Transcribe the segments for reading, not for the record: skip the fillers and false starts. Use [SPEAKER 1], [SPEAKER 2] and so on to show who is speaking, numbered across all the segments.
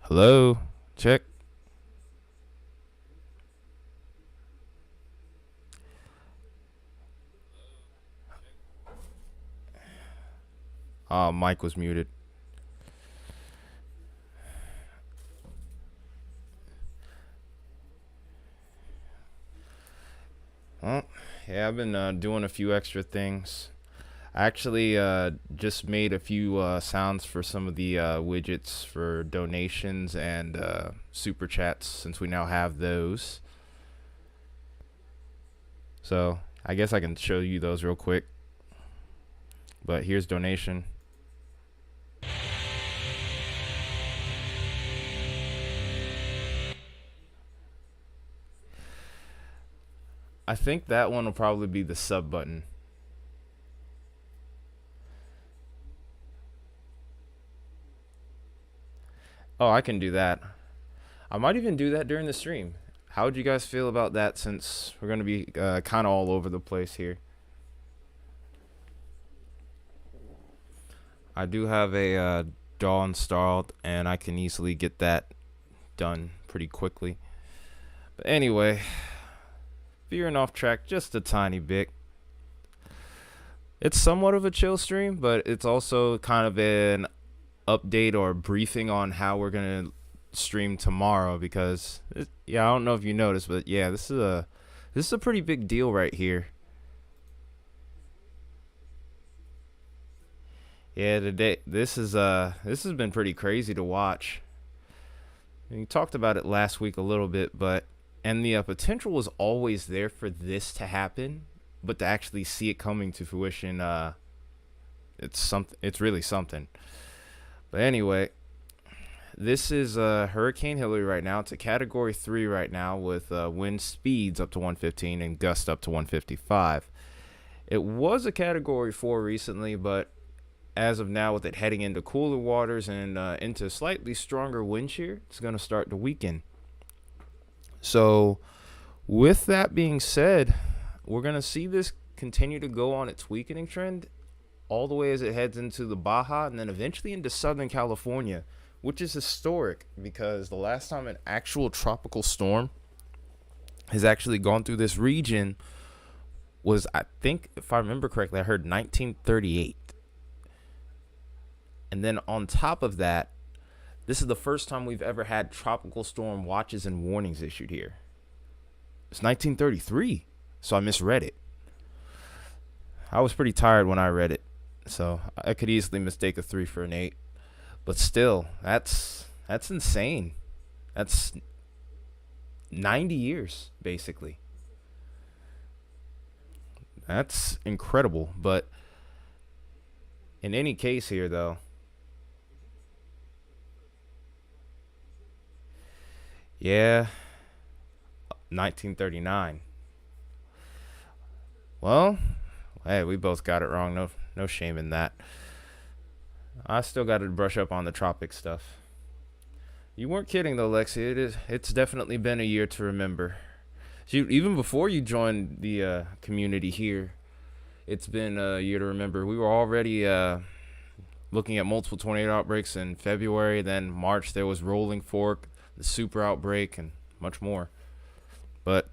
[SPEAKER 1] Hello? Check. Mic was muted. Well, yeah, I've been doing a few extra things. I actually just made a few sounds for some of the widgets for donations and super chats since we now have those. So I guess I can show you those real quick. But here's donation. I think that one will probably be the sub button. Oh, I can do that. I might even do that during the stream. How would you guys feel about that since we're going to be kind of all over the place here? I do have a DAW installed, and I can easily get that done pretty quickly. But anyway, veering off track just a tiny bit. It's somewhat of a chill stream, but it's also kind of an update or briefing on how we're going to stream tomorrow because, yeah, I don't know if you noticed, but yeah, this is a pretty big deal right here. Yeah, today this has been pretty crazy to watch. We talked about it last week a little bit, but and the potential was always there for this to happen, but to actually see it coming to fruition, it's something. It's really something. But anyway, this is Hurricane Hilary right now. It's a Category 3 right now with wind speeds up to 115 and gusts up to 155. It was a Category 4 recently, but as of now, with it heading into cooler waters and into slightly stronger wind shear, it's going to start to weaken. So, with that being said, we're going to see this continue to go on its weakening trend all the way as it heads into the Baja and then eventually into Southern California, which is historic because the last time an actual tropical storm has actually gone through this region was, I think, if I remember correctly, I heard 1938. And then on top of that, this is the first time we've ever had tropical storm watches and warnings issued here. It's 1933, so I misread it. I was pretty tired when I read it, so I could easily mistake a 3 for an 8. But still, that's insane. That's 90 years, basically. That's incredible. But in any case here, though, yeah, 1939. Well, hey, we both got it wrong. No shame in that. I still got to brush up on the tropic stuff. You weren't kidding though, Lexi. It's definitely been a year to remember. Even before you joined the community here, it's been a year to remember. We were already looking at multiple tornado outbreaks in February. Then March there was Rolling Fork, the super outbreak, and much more. But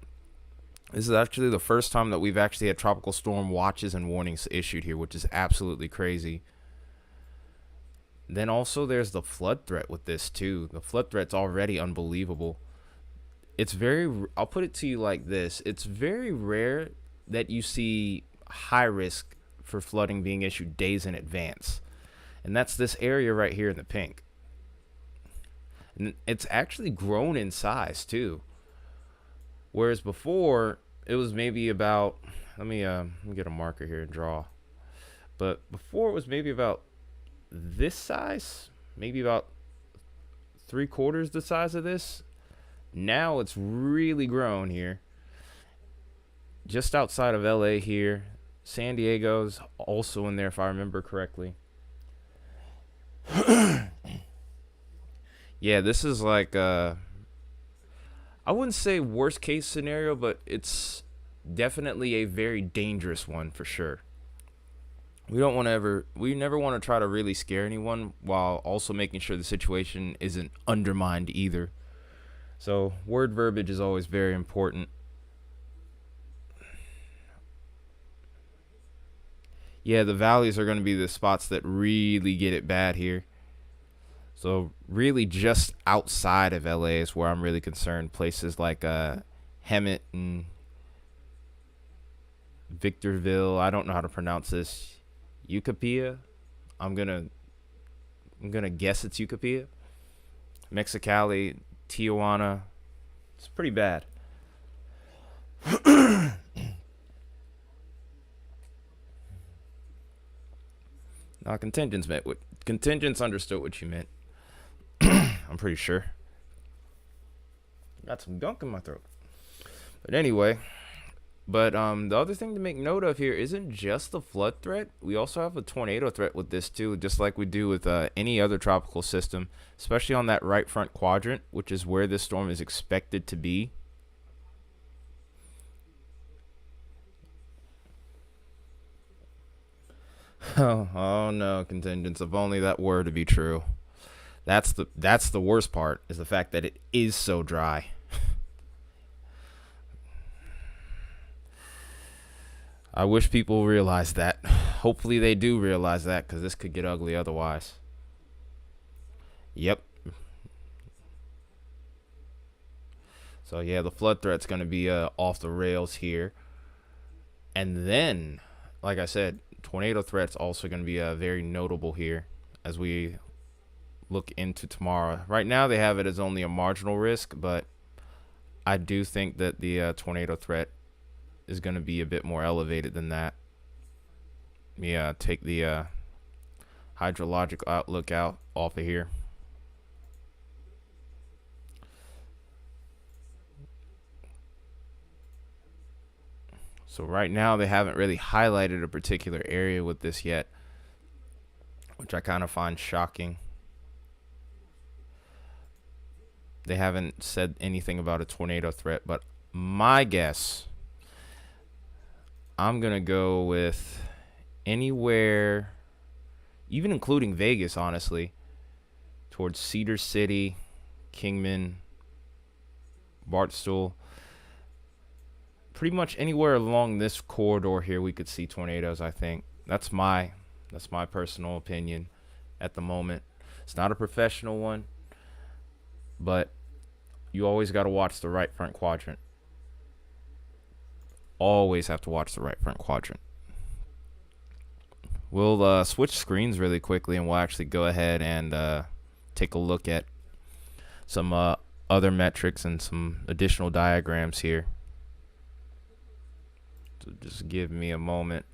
[SPEAKER 1] this is actually the first time that we've actually had tropical storm watches and warnings issued here, which is absolutely crazy. Then also there's the flood threat with this too. The flood threat's already unbelievable. I'll put it to you like this. It's very rare that you see high risk for flooding being issued days in advance. And that's this area right here in the pink. And it's actually grown in size too. Whereas before, it was maybe about, let me get a marker here and draw. But before it was maybe about this size, maybe about 3/4 the size of this. Now it's really grown here. Just outside of LA here. San Diego's also in there if I remember correctly. Yeah, this is like I wouldn't say worst case scenario, but it's definitely a very dangerous one for sure. We never want to try to really scare anyone while also making sure the situation isn't undermined either. So word verbiage is always very important. Yeah, the valleys are going to be the spots that really get it bad here. So really, just outside of LA is where I'm really concerned. Places like Hemet and Victorville. I don't know how to pronounce this. Ucapilla. I'm gonna I'm gonna guess it's Ucapilla. Mexicali, Tijuana. It's pretty bad. Now contingents understood what you meant. I'm pretty sure. Got some gunk in my throat. But anyway, the other thing to make note of here isn't just the flood threat. We also have a tornado threat with this too, just like we do with any other tropical system, especially on that right front quadrant, which is where this storm is expected to be. Oh no, contingents. If only that were to be true. That's the worst part is the fact that it is so dry. I wish people realize that. Hopefully they do realize that because this could get ugly otherwise. Yep. So yeah, the flood threat's going to be off the rails here. And then, like I said, tornado threat's also going to be very notable here as we look into tomorrow. Right now they have it as only a marginal risk, but I do think that the tornado threat is going to be a bit more elevated than that. Yeah, take the hydrologic outlook out off of here. So right now they haven't really highlighted a particular area with this yet, which I kind of find shocking. They haven't said anything about a tornado threat, but my guess, I'm going to go with anywhere, even including Vegas, honestly, towards Cedar City, Kingman, Barstool. Pretty much anywhere along this corridor here we could see tornadoes, I think. That's my personal opinion at the moment. It's not a professional one, but you always got to watch the right front quadrant. Always have to watch the right front quadrant. We'll switch screens really quickly and we'll actually go ahead and take a look at some other metrics and some additional diagrams here. So just give me a moment.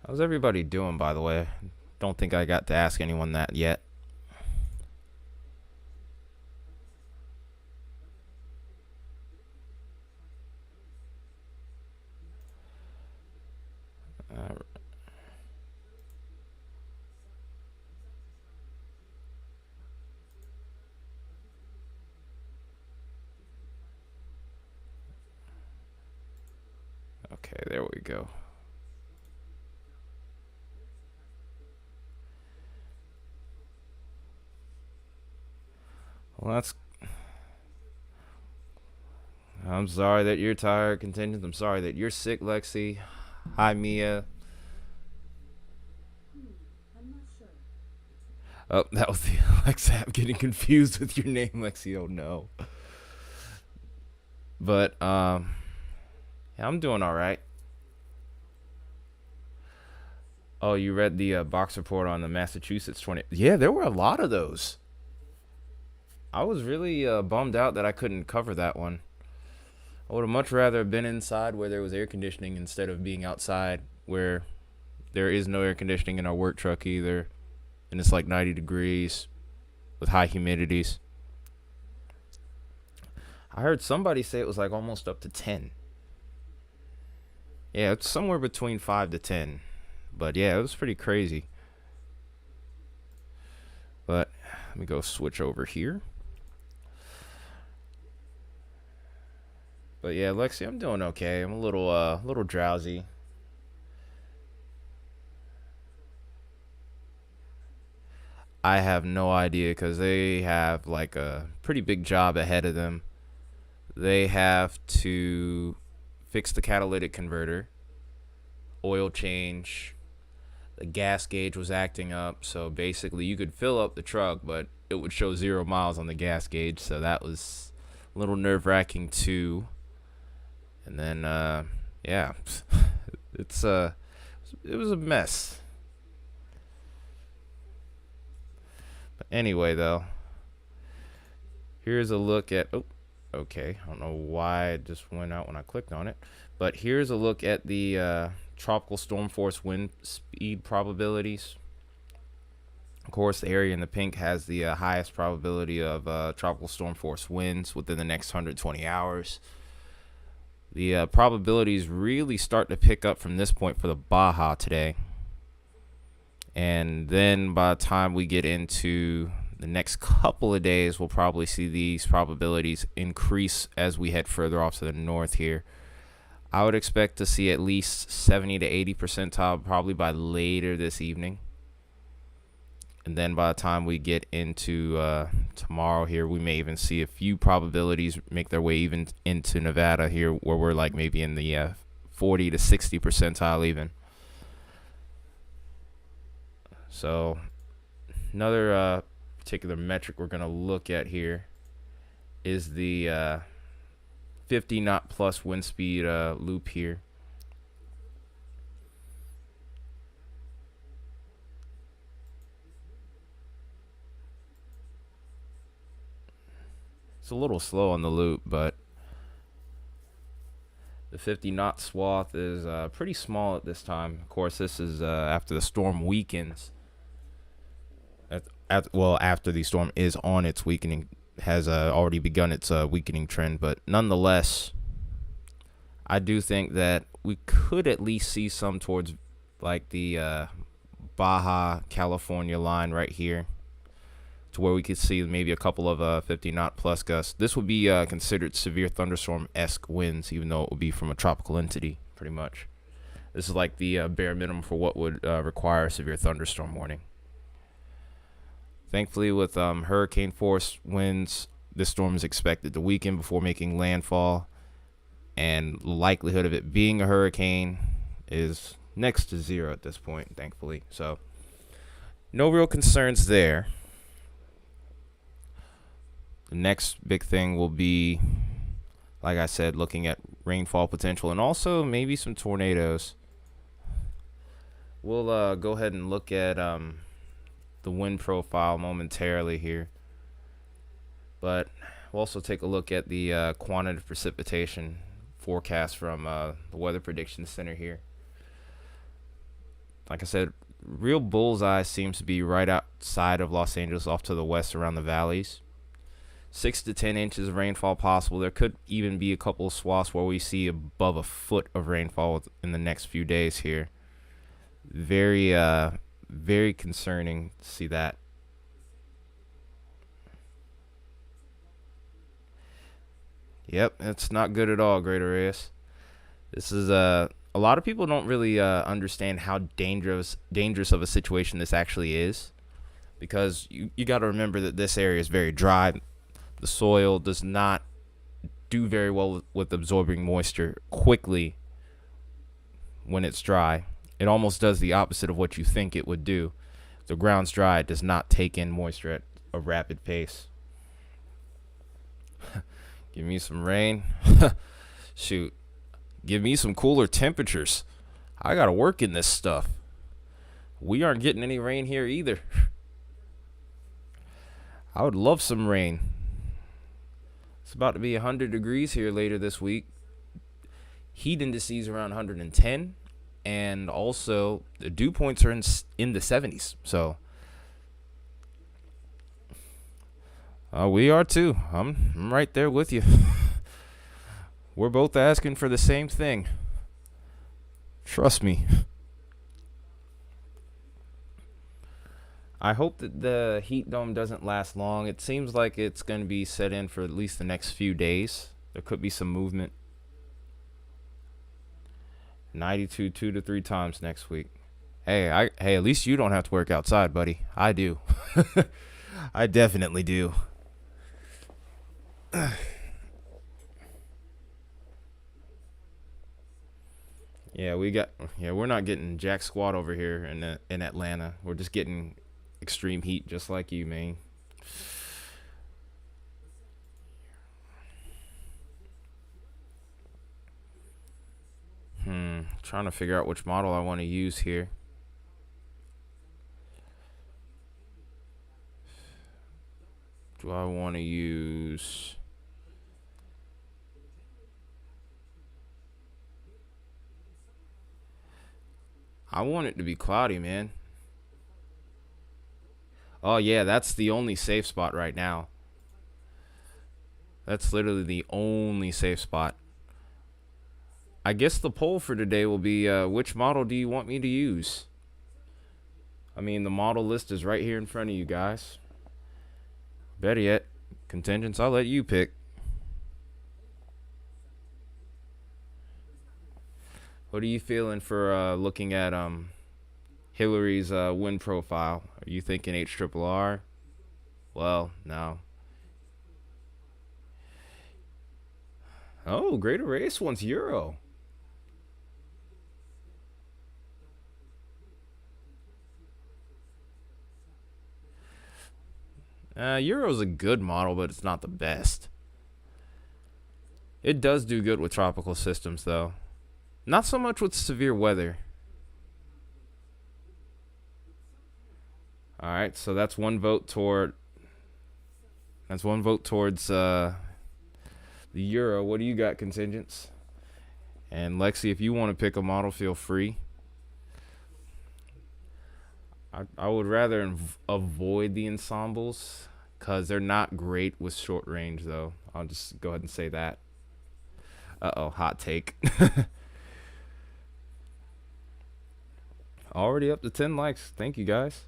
[SPEAKER 1] How's everybody doing, by the way? Don't think I got to ask anyone that yet. Okay, there we go. Well, I'm sorry that you're tired, contingent. I'm sorry that you're sick, Lexi. Hi, Mia. Oh, that was the Alexa app getting confused with your name, Lexi. Oh no. But yeah, I'm doing all right. Oh, you read the box report on the Massachusetts 20? Yeah, there were a lot of those. I was really bummed out that I couldn't cover that one. I would have much rather been inside where there was air conditioning instead of being outside where there is no air conditioning in our work truck either, and it's like 90 degrees with high humidities. I heard somebody say it was like almost up to 10. Yeah, it's somewhere between 5 to 10. But yeah, it was pretty crazy. But let me go switch over here. But yeah, Lexi, I'm doing okay. I'm a little drowsy. I have no idea because they have like a pretty big job ahead of them. They have to fix the catalytic converter, oil change. The gas gauge was acting up, so basically you could fill up the truck, but it would show 0 miles on the gas gauge. So that was a little nerve wracking too. And then, yeah, it's it was a mess. But anyway, though, here's a look at. Oh, okay. I don't know why it just went out when I clicked on it, but here's a look at the tropical storm force wind speed probabilities. Of course, the area in the pink has the highest probability of tropical storm force winds within the next 120 hours. The probabilities really start to pick up from this point for the Baja today. And then by the time we get into the next couple of days, we'll probably see these probabilities increase as we head further off to the north here. I would expect to see at least 70 to 80 percentile probably by later this evening. And then by the time we get into tomorrow here, we may even see a few probabilities make their way even into Nevada here, where we're like maybe in the 40 to 60 percentile even. So another particular metric we're going to look at here is the 50 knot plus wind speed loop here. It's a little slow on the loop, but the 50 knot swath is pretty small at this time. Of course, this is after the storm weakens. After the storm is on its weakening, has already begun its weakening trend. But nonetheless, I do think that we could at least see some towards like the Baja California line right here, to where we could see maybe a couple of 50 knot plus gusts. This would be considered severe thunderstorm-esque winds, even though it would be from a tropical entity, pretty much. This is like the bare minimum for what would require a severe thunderstorm warning. Thankfully, with hurricane force winds, this storm is expected to weaken before making landfall, and the likelihood of it being a hurricane is next to zero at this point, thankfully. So no real concerns there. The next big thing will be, like I said, looking at rainfall potential and also maybe some tornadoes. We'll go ahead and look at the wind profile momentarily here, but we'll also take a look at the quantitative precipitation forecast from the Weather Prediction Center here. Like I said, real bullseye seems to be right outside of Los Angeles, off to the west around the valleys. 6 to 10 inches of rainfall possible. There could even be a couple of swaths where we see above a foot of rainfall in the next few days here. Very concerning to see that. Yep, it's not good at all, Greater Reyes. This is a lot of people don't really understand how dangerous of a situation this actually is, because you got to remember that this area is very dry. The soil does not do very well with absorbing moisture quickly when it's dry. It almost does the opposite of what you think it would do. If the ground's dry, it does not take in moisture at a rapid pace. Give me some rain. Shoot. Give me some cooler temperatures. I got to work in this stuff. We aren't getting any rain here either. I would love some rain. It's about to be 100 degrees here later this week. Heat indices around 110. And also, the dew points are in the 70s. So, we are too. I'm right there with you. We're both asking for the same thing. Trust me. I hope that the heat dome doesn't last long. It seems like it's going to be set in for at least the next few days. There could be some movement 92 2 to 3 times next week. Hey, at least you don't have to work outside, buddy. I do. I definitely do. We're not getting jack squat over here in Atlanta. We're just getting extreme heat just like you, man. Trying to figure out which model I want to use here. Do I want to use... I want it to be cloudy, man. Oh, yeah, that's the only safe spot right now. That's literally the only safe spot. I guess the poll for today will be, which model do you want me to use? I mean, the model list is right here in front of you guys. Better yet, contingents, I'll let you pick. What are you feeling for looking at Hilary's win profile? Are you thinking HRRR? Well, no. Oh, Greater Race wants Euro. Euro's a good model, but it's not the best. It does do good with tropical systems, though. Not so much with severe weather. All right, so that's one vote toward. That's one vote towards the Euro. What do you got, contingents? And Lexi, if you want to pick a model, feel free. I would rather avoid the ensembles because they're not great with short range, though. I'll just go ahead and say that. Uh-oh, hot take. Already up to 10 likes. Thank you, guys.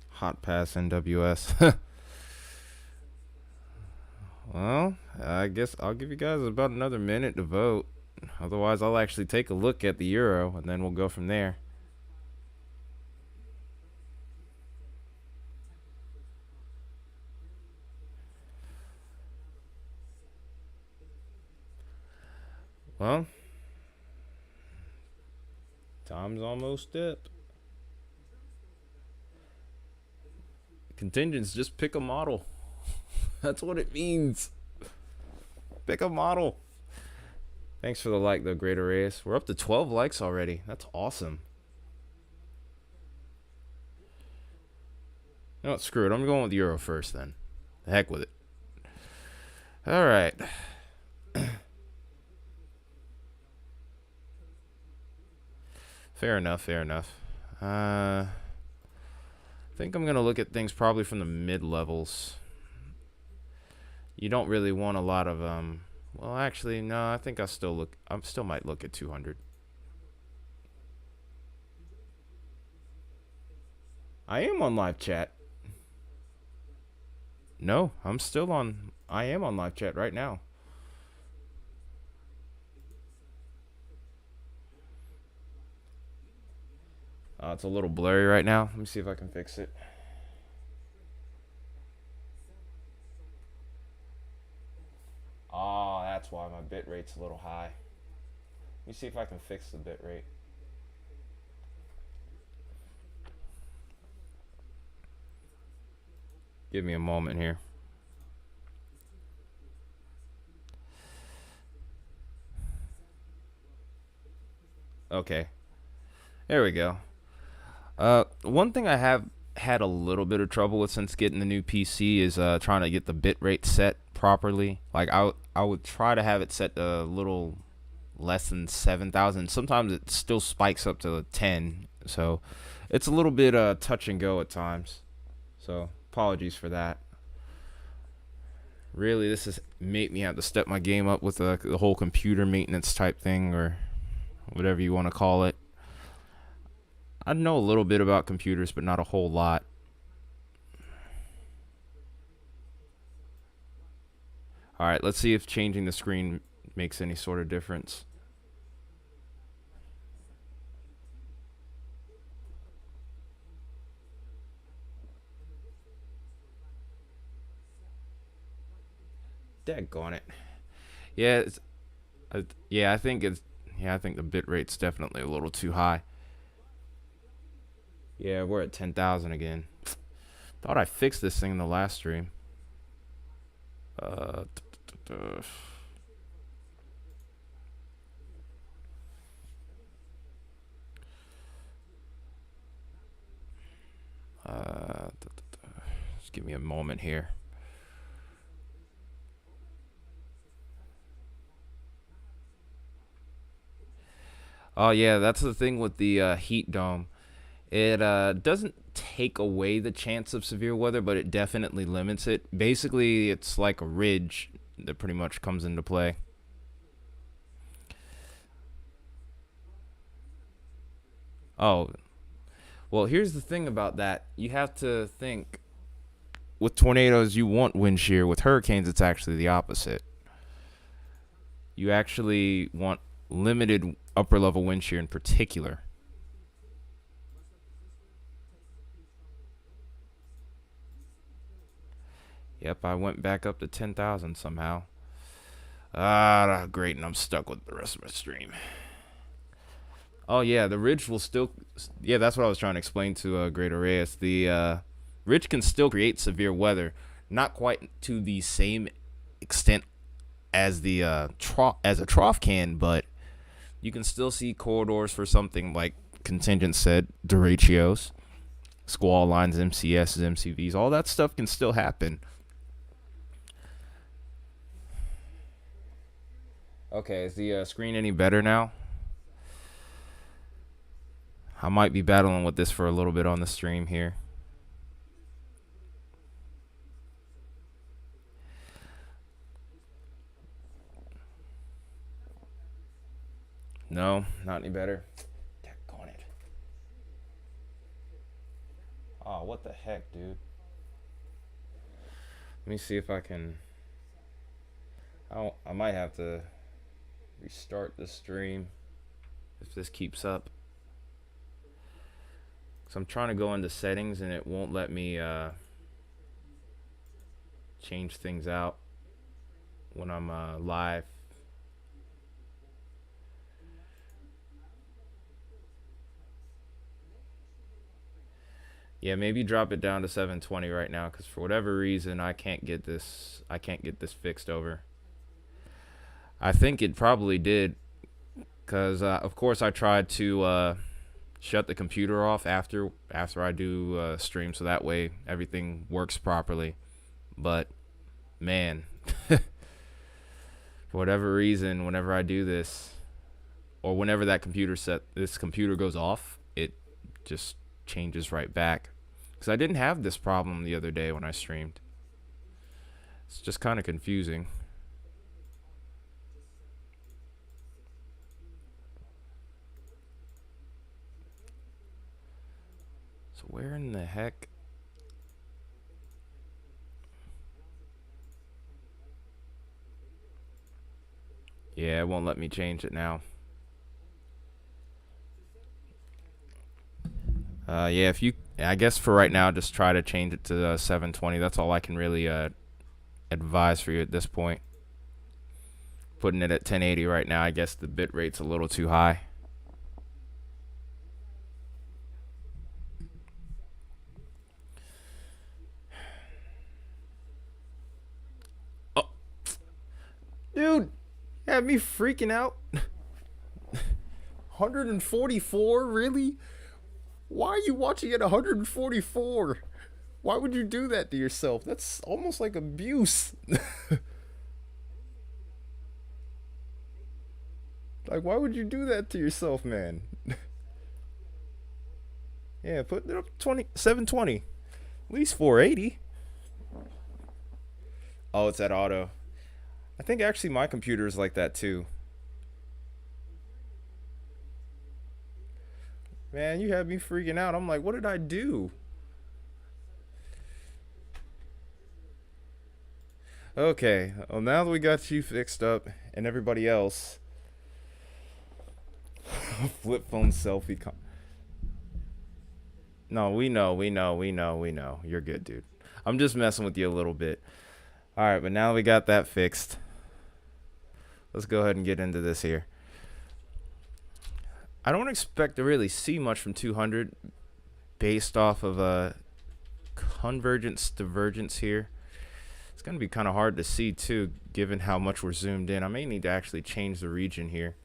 [SPEAKER 1] Hot pass NWS. Well, I guess I'll give you guys about another minute to vote. Otherwise, I'll actually take a look at the Euro, and then we'll go from there. Well, time's almost up. Contingents, just pick a model. That's what it means. Pick a model. Thanks for the like, though, Greater Reyes. We're up to 12 likes already. That's awesome. You know what? Screw it. I'm going with Euro first, then. The heck with it. All right. Fair enough. I think I'm going to look at things probably from the mid-levels. You don't really want a lot of... Well, actually, no, I think I still might look at 200. I am on live chat. No, I am on live chat right now. It's a little blurry right now. Let me see if I can fix it. Oh, that's why my bit rate's a little high. Let me see if I can fix the bit rate. Give me a moment here. Okay. There we go. One thing I have had a little bit of trouble with since getting the new PC is trying to get the bit rate set properly. Like I would try to have it set a little less than 7,000. Sometimes it still spikes up to 10. So it's a little bit touch and go at times. So apologies for that. Really, this has made me have to step my game up with the whole computer maintenance type thing, or whatever you want to call it. I know a little bit about computers, but not a whole lot. All right, let's see if changing the screen makes any sort of difference. Daggone it. Yeah, yeah, I think it's yeah, I think the bit rate's definitely a little too high. Yeah, we're at 10,000 again. Thought I fixed this thing in the last stream. Uh, just give me a moment here. Oh yeah, that's the thing with the heat dome. It doesn't take away the chance of severe weather, but it definitely limits it. Basically, it's like a ridge that pretty much comes into play. Oh, well, here's the thing about that. You have to think with tornadoes, you want wind shear. With hurricanes, it's actually the opposite. You actually want limited upper level wind shear in particular. Yep, I went back up to 10,000 somehow. Ah, great, and I'm stuck with the rest of my stream. Oh yeah, the ridge will still. Yeah, that's what I was trying to explain to Greater Reyes. The ridge can still create severe weather, not quite to the same extent as the as a trough can, but you can still see corridors for something like contingent said derechos, squall lines, MCSs, MCVs. All that stuff can still happen. Okay, is the screen any better now? I might be battling with this for a little bit on the stream here. No, not any better. Daggone it. Oh, what the heck, dude? Let me see if I can. I might have to restart the stream if this keeps up. So I'm trying to go into settings and it won't let me change things out when I'm live. Yeah, maybe drop it down to 720 right now, because for whatever reason I can't get this fixed over. I think it probably did, because of course I tried to shut the computer off after I do stream, so that way everything works properly. But man, for whatever reason, whenever I do this, or whenever this computer goes off, it just changes right back. Because I didn't have this problem the other day when I streamed. It's just kind of confusing. So where in the heck? Yeah, it won't let me change it now. Yeah, if you, I guess for right now, just try to change it to 720. That's all I can really advise for you at this point. Putting it at 1080 right now, I guess the bit rate's a little too high. Oh, dude, you had me freaking out. 144, really? Why are you watching at 144? Why would you do that to yourself? That's almost like abuse. Like, why would you do that to yourself, man? Yeah, put it up 720. At least 480. Oh, it's at auto. I think actually my computer is like that too. Man, you had me freaking out. I'm like, what did I do? Okay. Well, now that we got you fixed up and everybody else, flip phone selfie. No, we know. You're good, dude. I'm just messing with you a little bit. All right, but now we got that fixed. Let's go ahead and get into this here. I don't expect to really see much from 200 based off of a convergence divergence here. It's going to be kind of hard to see too, given how much we're zoomed in. I may need to actually change the region here.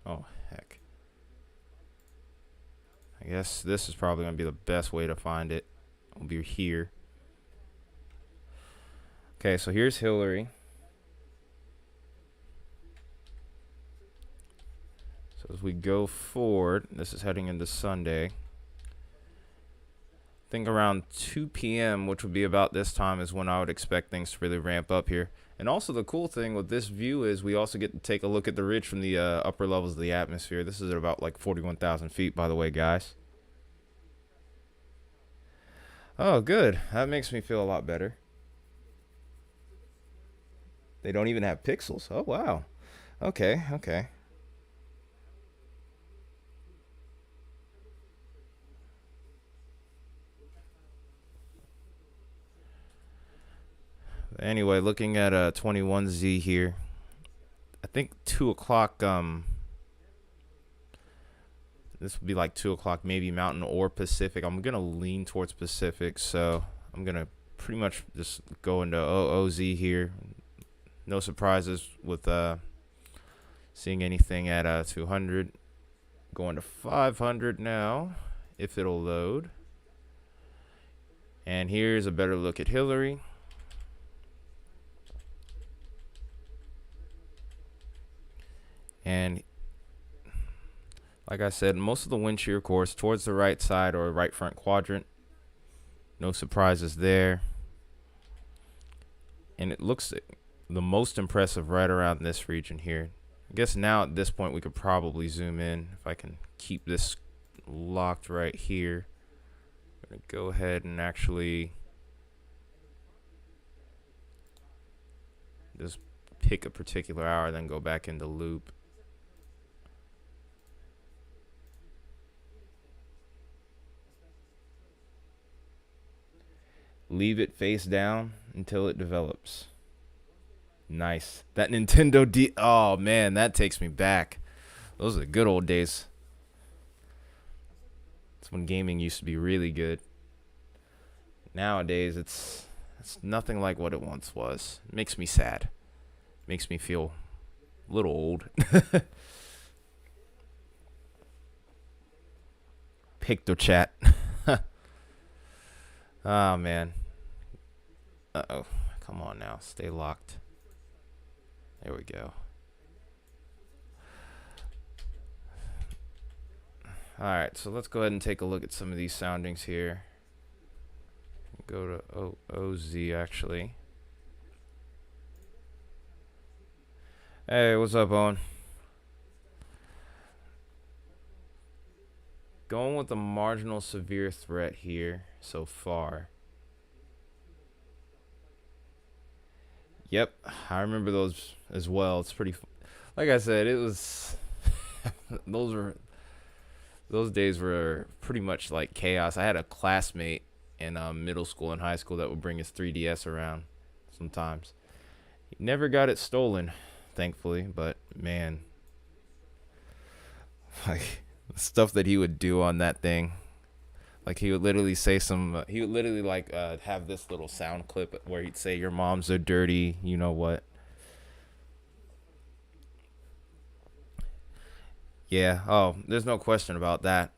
[SPEAKER 1] Oh, heck. I guess this is probably going to be the best way to find it. It'll be here. Okay, so here's Hilary. So as we go forward, this is heading into Sunday. I think around 2 p.m., which would be about this time, is when I would expect things to really ramp up here. And also the cool thing with this view is we also get to take a look at the ridge from the upper levels of the atmosphere. This is at about like 41,000 feet, by the way, guys. Oh, good. That makes me feel a lot better. They don't even have pixels. Oh, wow. Okay, okay. Anyway, looking at 21Z here. I think 2 o'clock, this would be like 2 o'clock, maybe Mountain or Pacific. I'm going to lean towards Pacific, so I'm going to pretty much just go into OOZ here. No surprises with seeing anything at 200. Going to 500 now, if it'll load. And here's a better look at Hilary. And like I said, most of the wind shear course towards the right side or right front quadrant. No surprises there. And it looks the most impressive right around this region here. I guess now at this point we could probably zoom in. If I can keep this locked right here. I'm going to go ahead and actually just pick a particular hour, then go back into loop. Leave it face down until it develops. Nice. That Nintendo D. Oh, man, that takes me back. Those are the good old days. That's when gaming used to be really good. Nowadays, it's nothing like what it once was. It makes me sad. Makes me feel a little old. Picto chat. Oh, man. Uh-oh. Come on now. Stay locked. There we go. Alright, so let's go ahead and take a look at some of these soundings here. Go to OZ, actually. Hey, what's up, Owen? Going with the marginal severe threat here so far. Yep, I remember those as well. It's pretty, like I said, it was, those days were pretty much like chaos. I had a classmate in middle school and high school that would bring his 3DS around sometimes. He never got it stolen, thankfully, but man, like the stuff that he would do on that thing. Like he would literally say he would literally like have this little sound clip where he'd say, "Your mom's a dirty, you know what?" Yeah. Oh, there's no question about that.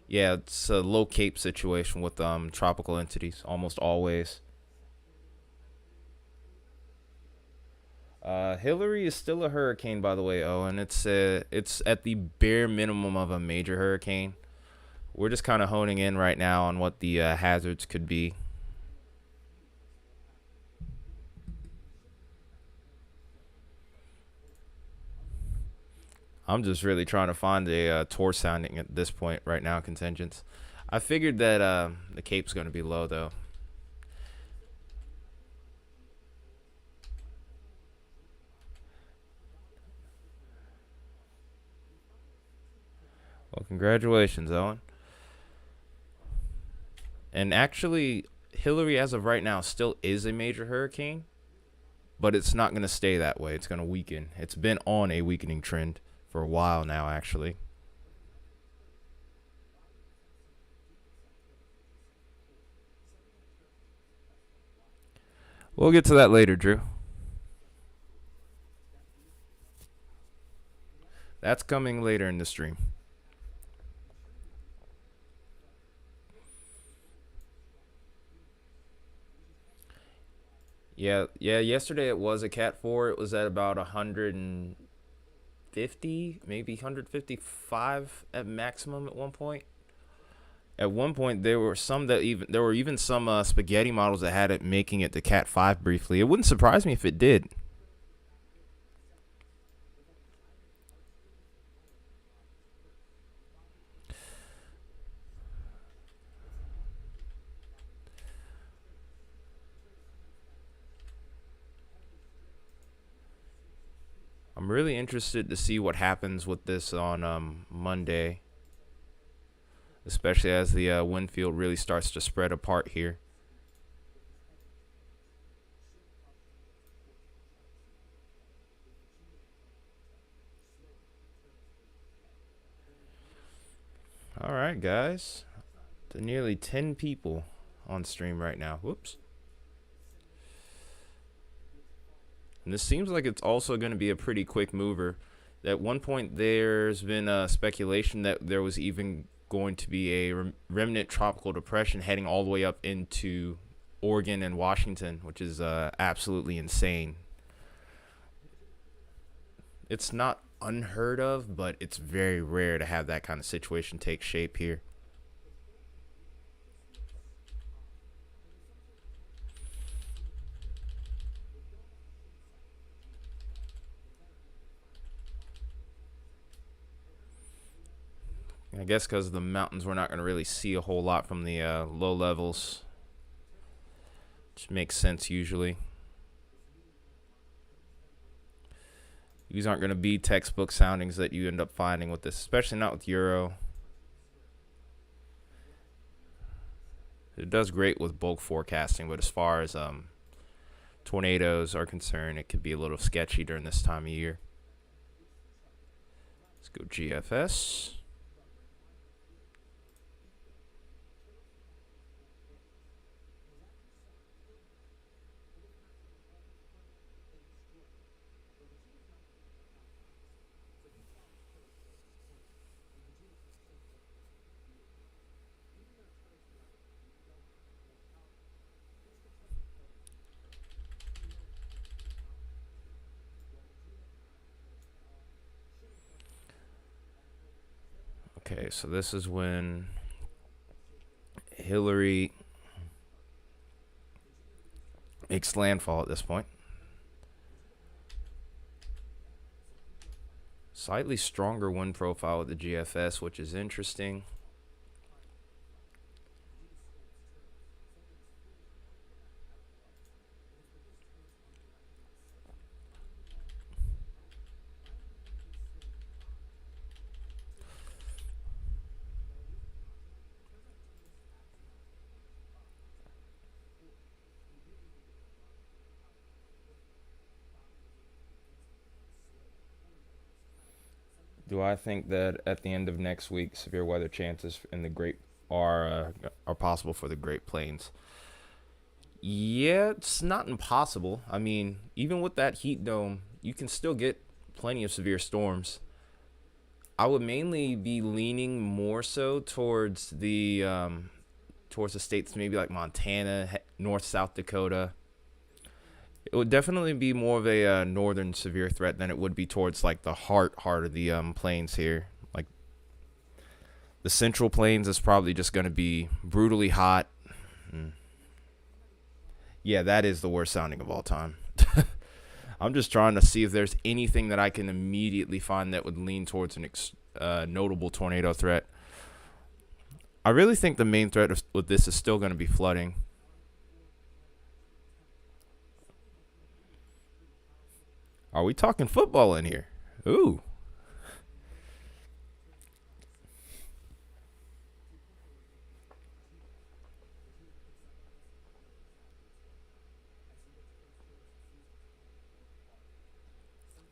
[SPEAKER 1] Yeah, it's a low cape situation with tropical entities almost always. Hilary is still a hurricane, by the way. Oh, and it's at the bare minimum of a major hurricane. We're just kind of honing in right now on what the hazards could be. I'm just really trying to find a tour sounding at this point right now, contingents. I figured that the cape's going to be low, though. Well, congratulations, Owen. And actually, Hilary, as of right now, still is a major hurricane, but it's not going to stay that way. It's going to weaken. It's been on a weakening trend for a while now, actually. We'll get to that later, Drew. That's coming later in the stream. Yeah, yeah. Yesterday it was a Cat 4. It was at about 150, maybe 155 at maximum at one point. At one point, there were even some spaghetti models that had it making it to Cat 5 briefly. It wouldn't surprise me if it did. I'm really interested to see what happens with this on Monday, especially as the wind field really starts to spread apart here. All right, guys. To nearly 10 people on stream right now. Whoops. And this seems like it's also going to be a pretty quick mover. At one point, there's been speculation that there was even going to be a remnant tropical depression heading all the way up into Oregon and Washington, which is absolutely insane. It's not unheard of, but it's very rare to have that kind of situation take shape here. I guess because the mountains, we're not going to really see a whole lot from the low levels, which makes sense usually. These aren't going to be textbook soundings that you end up finding with this, especially not with Euro. It does great with bulk forecasting, but as far as tornadoes are concerned, it could be a little sketchy during this time of year. Let's go GFS. Okay, so this is when Hilary makes landfall at this point. Slightly stronger wind profile with the GFS, which is interesting. Do I think that at the end of next week, severe weather chances in the Great are possible for the Great Plains? Yeah, it's not impossible. I mean, even with that heat dome, you can still get plenty of severe storms. I would mainly be leaning more so towards the states maybe like Montana, North South Dakota. It would definitely be more of a northern severe threat than it would be towards like the heart of the plains here. Like the central plains is probably just going to be brutally hot. Mm. Yeah, that is the worst sounding of all time. I'm just trying to see if there's anything that I can immediately find that would lean towards an notable tornado threat. I really think the main threat with this is still going to be flooding. Are we talking football in here? Ooh.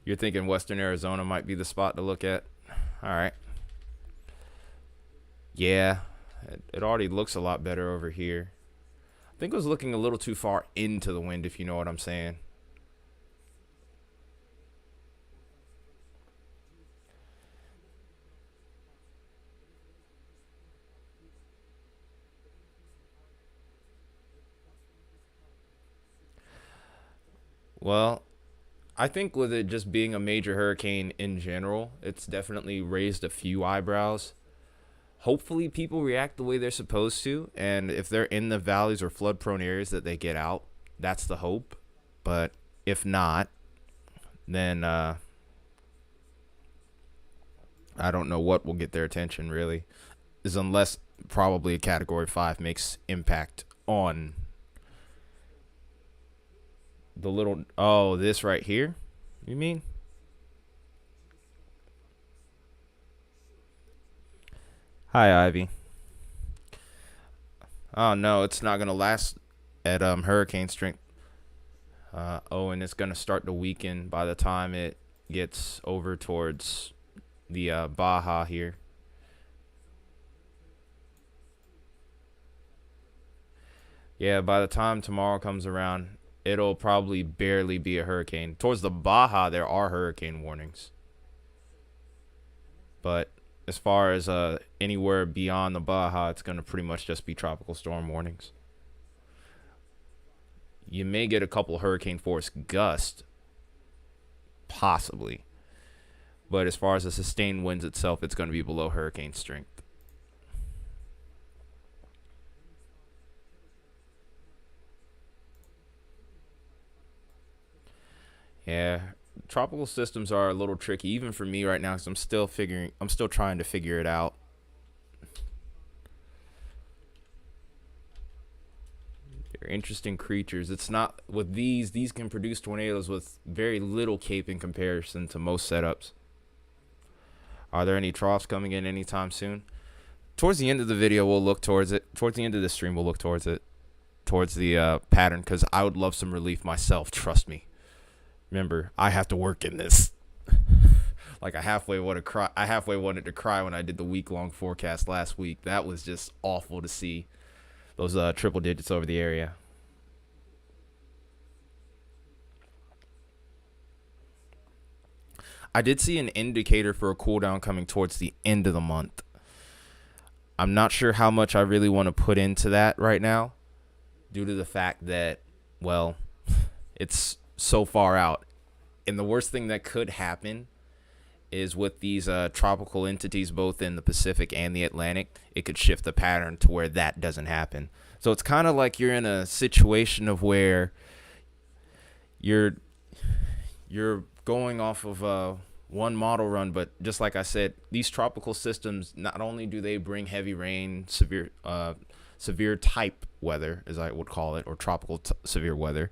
[SPEAKER 1] You're thinking Western Arizona might be the spot to look at? All right. Yeah, it already looks a lot better over here. I think it was looking a little too far into the wind, if you know what I'm saying. Well, I think with it just being a major hurricane in general, it's definitely raised a few eyebrows. Hopefully people react the way they're supposed to, and if they're in the valleys or flood prone areas that they get out. That's the hope. But if not, then I don't know what will get their attention really, is unless probably a category 5 makes impact on the little, oh, this right here, you mean? Hi, Ivy. Oh no, it's not gonna last at hurricane strength. Oh, and it's gonna start to weaken by the time it gets over towards the Baja here. Yeah, by the time tomorrow comes around, it'll probably barely be a hurricane. Towards the Baja, there are hurricane warnings, but as far as anywhere beyond the Baja, it's gonna pretty much just be tropical storm warnings. You may get a couple hurricane force gusts, possibly, but as far as the sustained winds itself, it's going to be below hurricane strength. Yeah, tropical systems are a little tricky, even for me right now, because I'm still trying to figure it out. They're interesting creatures. It's not with these can produce tornadoes with very little cape in comparison to most setups. Are there any troughs coming in anytime soon? Towards the end of the video, we'll look towards it. Towards the end of the stream, we'll look towards it, towards the pattern, because I would love some relief myself. Trust me. Remember, I have to work in this. Like I halfway wanted to cry. I halfway wanted to cry when I did the week-long forecast last week. That was just awful to see those triple digits over the area. I did see an indicator for a cool down coming towards the end of the month. I'm not sure how much I really want to put into that right now, due to the fact that, well, it's so far out. And the worst thing that could happen is with these tropical entities, both in the Pacific and the Atlantic, it could shift the pattern to where that doesn't happen. So it's kind of like you're in a situation of where you're going off of one model run, but just like I said, these tropical systems, not only do they bring heavy rain, severe type weather, as I would call it, or tropical severe weather,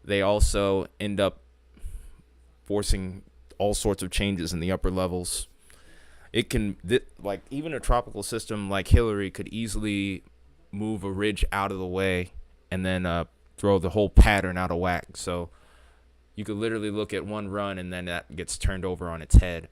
[SPEAKER 1] they also end up forcing all sorts of changes in the upper levels. It can, like, even a tropical system like Hilary could easily move a ridge out of the way and then throw the whole pattern out of whack. So you could literally look at one run and then that gets turned over on its head.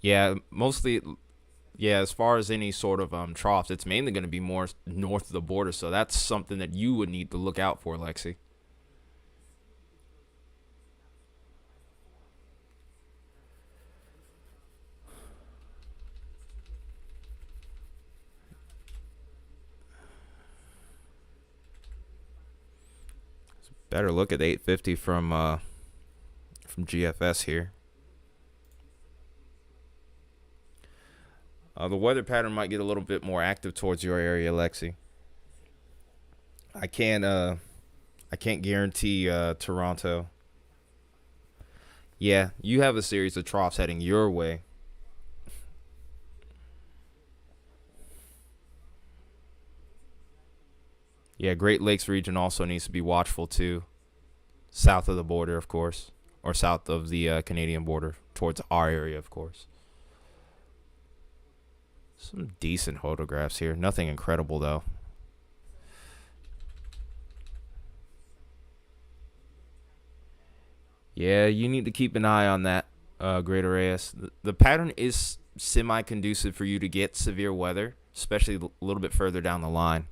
[SPEAKER 1] Yeah, mostly. Yeah, as far as any sort of troughs, it's mainly going to be more north of the border. So that's something that you would need to look out for, Lexi. Better look at 850 from GFS here. The weather pattern might get a little bit more active towards your area, Lexi. I can't guarantee Toronto. Yeah, you have a series of troughs heading your way. Yeah, Great Lakes region also needs to be watchful too. South of the border, of course, or south of the Canadian border, towards our area, of course. Some decent photographs here. Nothing incredible, though. Yeah, you need to keep an eye on that, Greater AS. The pattern is semi-conducive for you to get severe weather, especially a little bit further down the line.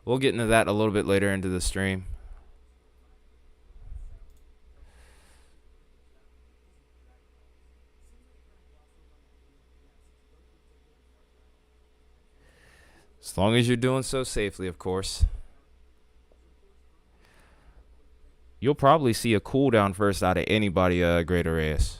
[SPEAKER 1] We'll get into that a little bit later into the stream. As long as you're doing so safely, of course. You'll probably see a cooldown first out of anybody, Greater AS.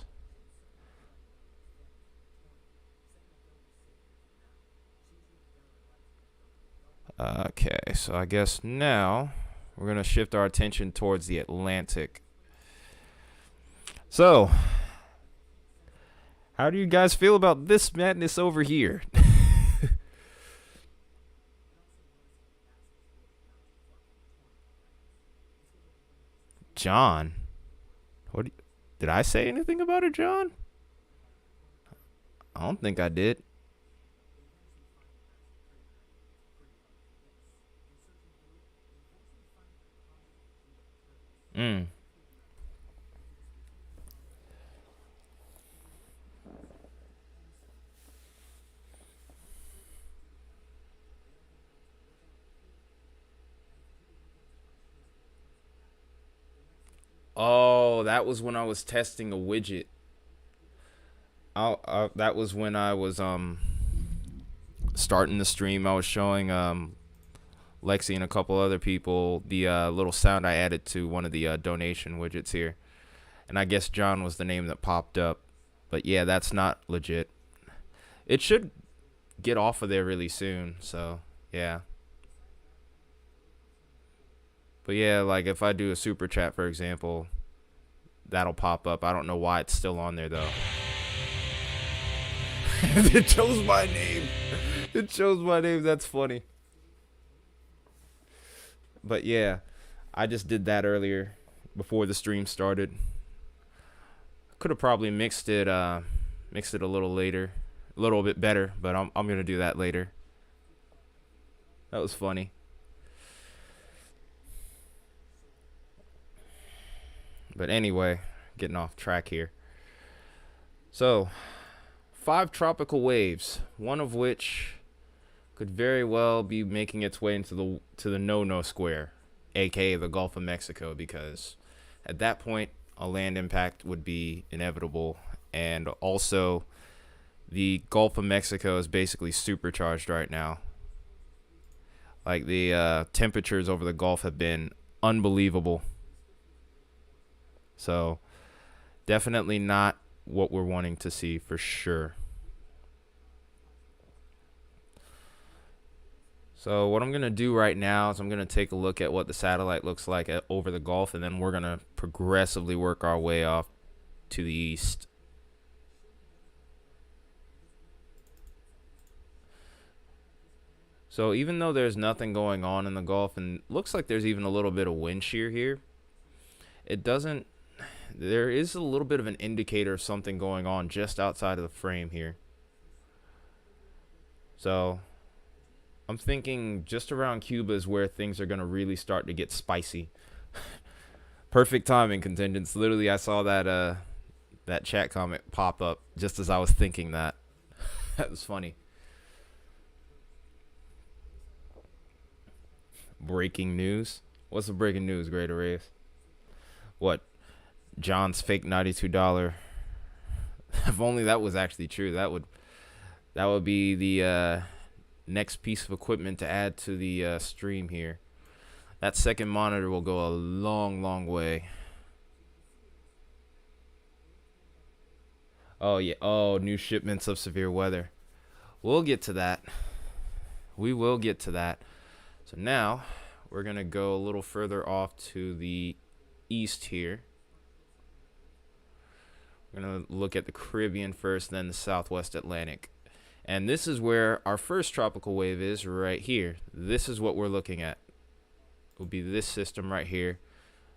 [SPEAKER 1] Okay, so I guess now we're going to shift our attention towards the Atlantic. So, how do you guys feel about this madness over here? John? Did I say anything about it, John? I don't think I did. Mm. Oh, that was when I was testing a widget. That was when I was starting the stream. I was showing Lexi and a couple other people the little sound I added to one of the donation widgets here, and I guess John was the name that popped up. But yeah, that's not legit. It should get off of there really soon. So yeah. But yeah, like if I do a super chat, for example, that'll pop up. I don't know why it's still on there though. It chose my name. It chose my name. That's funny. But yeah, I just did that earlier before the stream started. Could have probably mixed it a little later, a little bit better, but I'm gonna do that later. That was funny. But anyway, getting off track here. So, 5 tropical waves, one of which could very well be making its way into the no-no square, aka the Gulf of Mexico, because at that point a land impact would be inevitable, and also the Gulf of Mexico is basically supercharged right now. Like the temperatures over the Gulf have been unbelievable. So definitely not what we're wanting to see for sure. So what I'm going to do right now is I'm going to take a look at what the satellite looks like over the Gulf, and then we're going to progressively work our way off to the east. So even though there's nothing going on in the Gulf, and looks like there's even a little bit of wind shear here, there is a little bit of an indicator of something going on just outside of the frame here. So I'm thinking just around Cuba is where things are going to really start to get spicy. Perfect timing, contingents. Literally, I saw that chat comment pop up just as I was thinking that. That was funny. Breaking news? What's the breaking news, Greater Race? What? John's fake $92. If only that was actually true. That would be the next piece of equipment to add to the stream here. That second monitor will go a long, long way. Oh yeah. Oh, new shipments of severe weather. We'll get to that. We will get to that. So now we're gonna go a little further off to the east here. We're going to look at the Caribbean first, then the Southwest Atlantic. And this is where our first tropical wave is, right here. This is what we're looking at. It will be this system right here.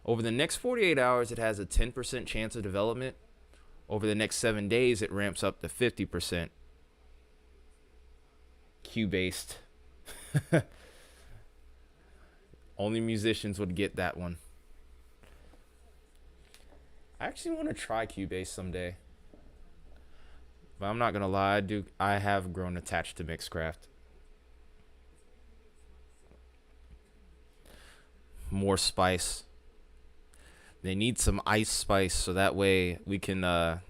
[SPEAKER 1] Over the next 48 hours, it has a 10% chance of development. Over the next 7 days, it ramps up to 50%. Q-based. Only musicians would get that one. I actually want to try Q-based someday. But I'm not gonna lie, I have grown attached to Mixcraft. More spice. They need some ice spice so that way we can not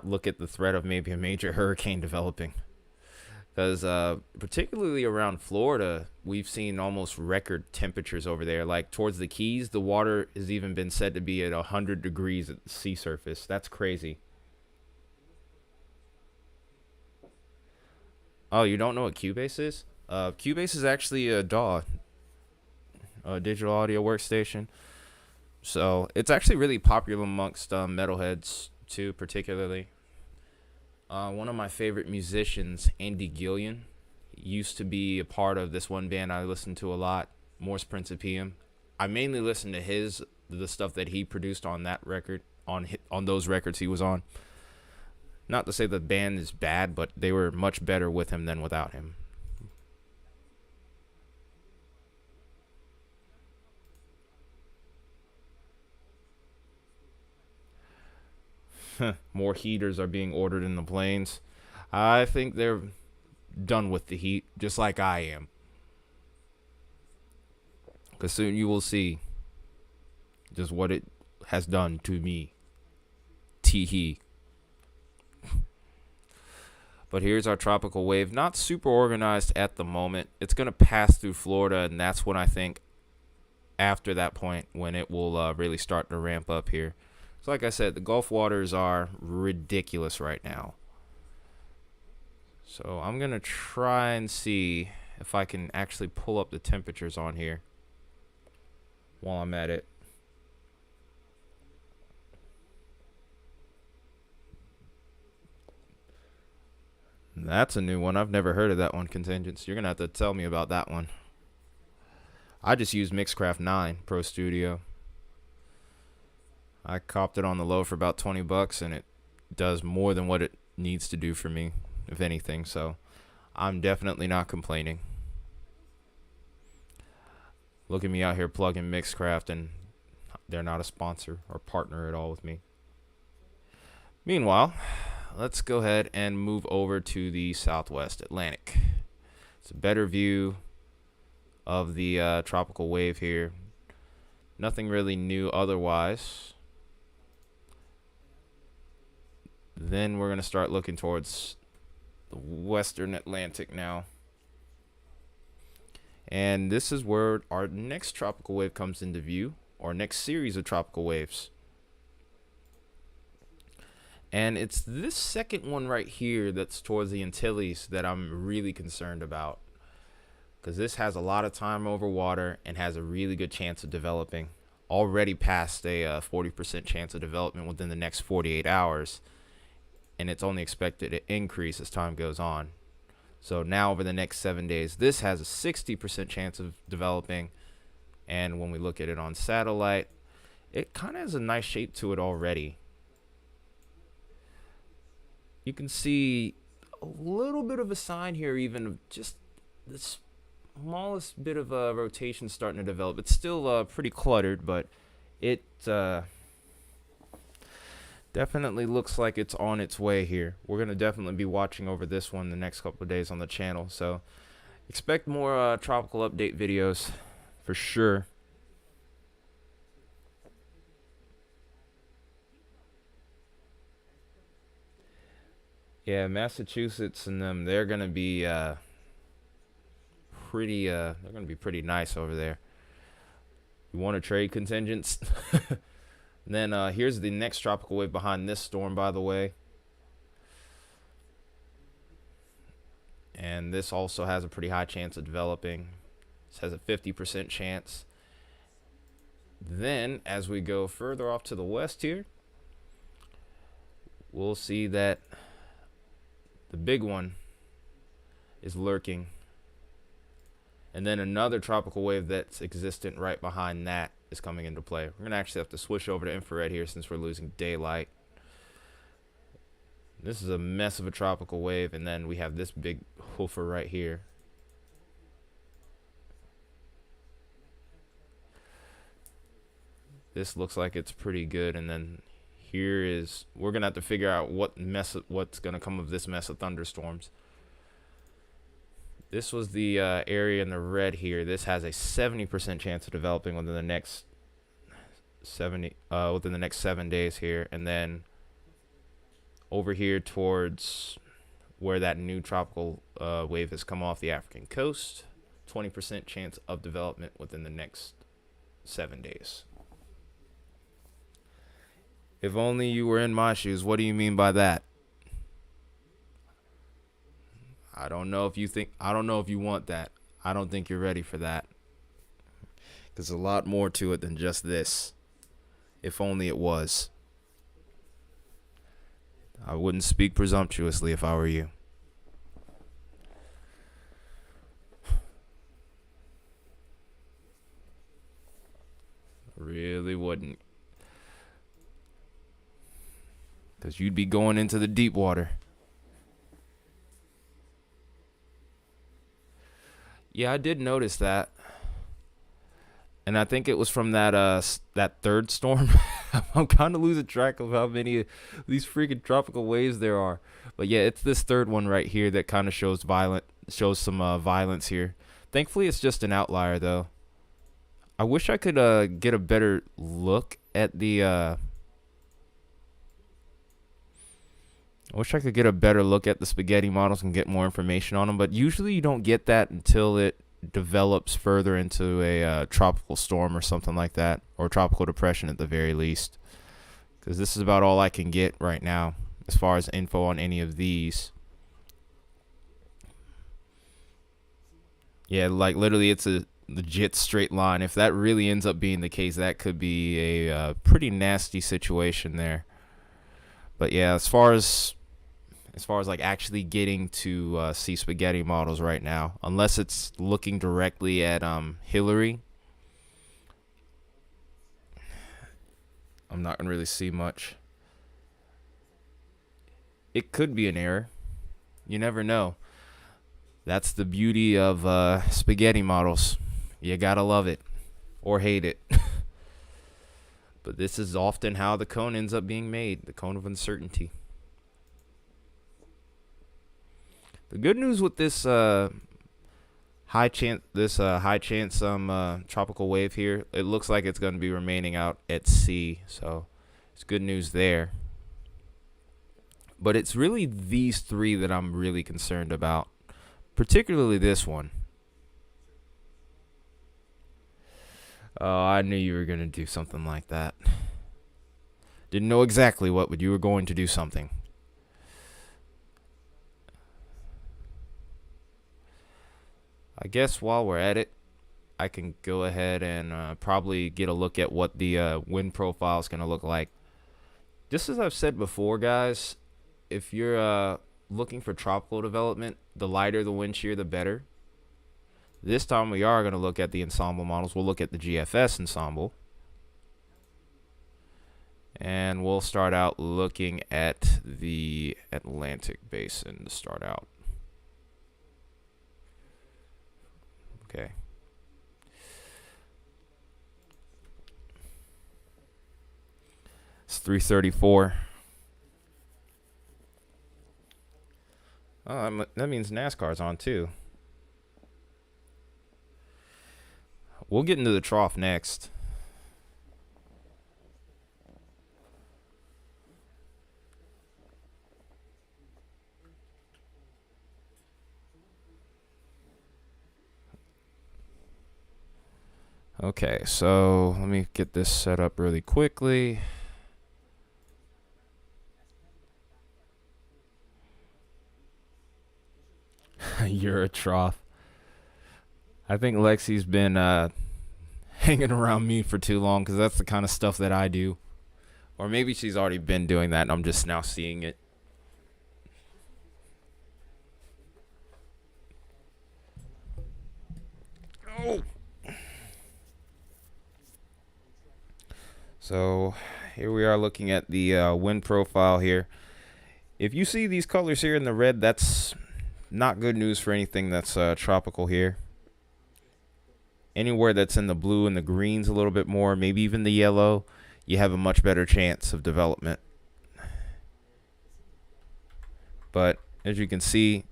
[SPEAKER 1] look at the threat of maybe a major hurricane developing. Because particularly around Florida, we've seen almost record temperatures over there. Like towards the Keys, the water has even been said to be at 100 degrees at the sea surface. That's crazy. Oh, you don't know what Cubase is? Cubase is actually a DAW, a digital audio workstation. So it's actually really popular amongst metalheads too, particularly. One of my favorite musicians, Andy Gillian, used to be a part of this one band I listened to a lot, Morse Principium. I mainly listened to the stuff that he produced on that record, on those records he was on. Not to say the band is bad, but they were much better with him than without him. More heaters are being ordered in the planes. I think they're done with the heat, just like I am. Because soon you will see just what it has done to me. Tee-hee. But here's our tropical wave. Not super organized at the moment. It's going to pass through Florida, and that's when I think after that point when it will really start to ramp up here. So like I said, the Gulf waters are ridiculous right now. So I'm going to try and see if I can actually pull up the temperatures on here while I'm at it. That's a new one. I've never heard of that one, Contingents. You're going to have to tell me about that one. I just used Mixcraft 9 Pro Studio. I copped it on the low for about $20, and it does more than what it needs to do for me, if anything. So I'm definitely not complaining. Look at me out here plugging Mixcraft, and they're not a sponsor or partner at all with me. Meanwhile, let's go ahead and move over to the Southwest Atlantic. It's a better view of the tropical wave here. Nothing really new otherwise. Then we're going to start looking towards the Western Atlantic now. And this is where our next tropical wave comes into view, our next series of tropical waves. And it's this second one right here that's towards the Antilles that I'm really concerned about, because this has a lot of time over water and has a really good chance of developing. Already past a 40% chance of development within the next 48 hours. And it's only expected to increase as time goes on. So now over the next 7 days, this has a 60% chance of developing. And when we look at it on satellite, it kind of has a nice shape to it already. You can see a little bit of a sign here, even of just the smallest bit of a rotation starting to develop. It's still pretty cluttered, but it definitely looks like it's on its way here. We're going to definitely be watching over this one the next couple of days on the channel. So expect more tropical update videos for sure. Yeah, Massachusetts and them, they're going to be pretty nice over there. You want to trade Contingents? And then here's the next tropical wave behind this storm, by the way. And this also has a pretty high chance of developing. This has a 50% chance. Then, as we go further off to the west here, we'll see that The big one is lurking. And then another tropical wave that's existent right behind that is coming into play. We're going to actually have to switch over to infrared here since we're losing daylight. This is a mess of a tropical wave, and then we have this big hoofer right here. This looks like it's pretty good, and then here is, we're going to have to figure out what's going to come of this mess of thunderstorms. This was the area in the red here. This has a 70% chance of developing within the next 7 days here, and then over here towards where that new tropical wave has come off the African coast, 20% chance of development within the next 7 days. If only you were in my shoes. What do you mean by that? I don't know if you want that. I don't think you're ready for that. There's a lot more to it than just this. If only it was. I wouldn't speak presumptuously if I were you. Really wouldn't. Because you'd be going into the deep water. Yeah, I did notice that. And I think it was from that third storm. I'm kind of losing track of how many of these freaking tropical waves there are. But yeah, it's this third one right here that kind of shows some violence here. Thankfully, it's just an outlier, though. I wish I could get a better look at the... I wish I could get a better look at the spaghetti models and get more information on them. But usually you don't get that until it develops further into a tropical storm or something like that, or tropical depression at the very least, because this is about all I can get right now as far as info on any of these. Yeah, like literally it's a legit straight line. If that really ends up being the case, that could be a pretty nasty situation there. But yeah, as far as like actually getting to see spaghetti models right now, unless it's looking directly at Hilary, I'm not gonna really see much. It could be an error. You never know. That's the beauty of spaghetti models. You gotta love it or hate it. But this is often how the cone ends up being made, the cone of uncertainty. The good news with this high chance tropical wave here, it looks like it's going to be remaining out at sea, so it's good news there. But it's really these three that I'm really concerned about, particularly this one. Oh, I knew you were going to do something like that. Didn't know exactly what, but you were going to do something. I guess while we're at it, I can go ahead and probably get a look at what the wind profile is going to look like. Just as I've said before, guys, if you're looking for tropical development, the lighter the wind shear, the better. This time we are going to look at the ensemble models. We'll look at the GFS ensemble. And we'll start out looking at the Atlantic Basin to start out. Okay. It's 3:34. Oh, that means NASCAR's on too. We'll get into the trough next. Okay, so let me get this set up really quickly. You're a trough. I think Lexi's been hanging around me for too long because that's the kind of stuff that I do. Or maybe she's already been doing that and I'm just now seeing it. So here we are looking at the wind profile here. If you see these colors here in the red, that's not good news for anything that's tropical here. Anywhere that's in the blue and the greens a little bit more, maybe even the yellow, you have a much better chance of development. But as you can see,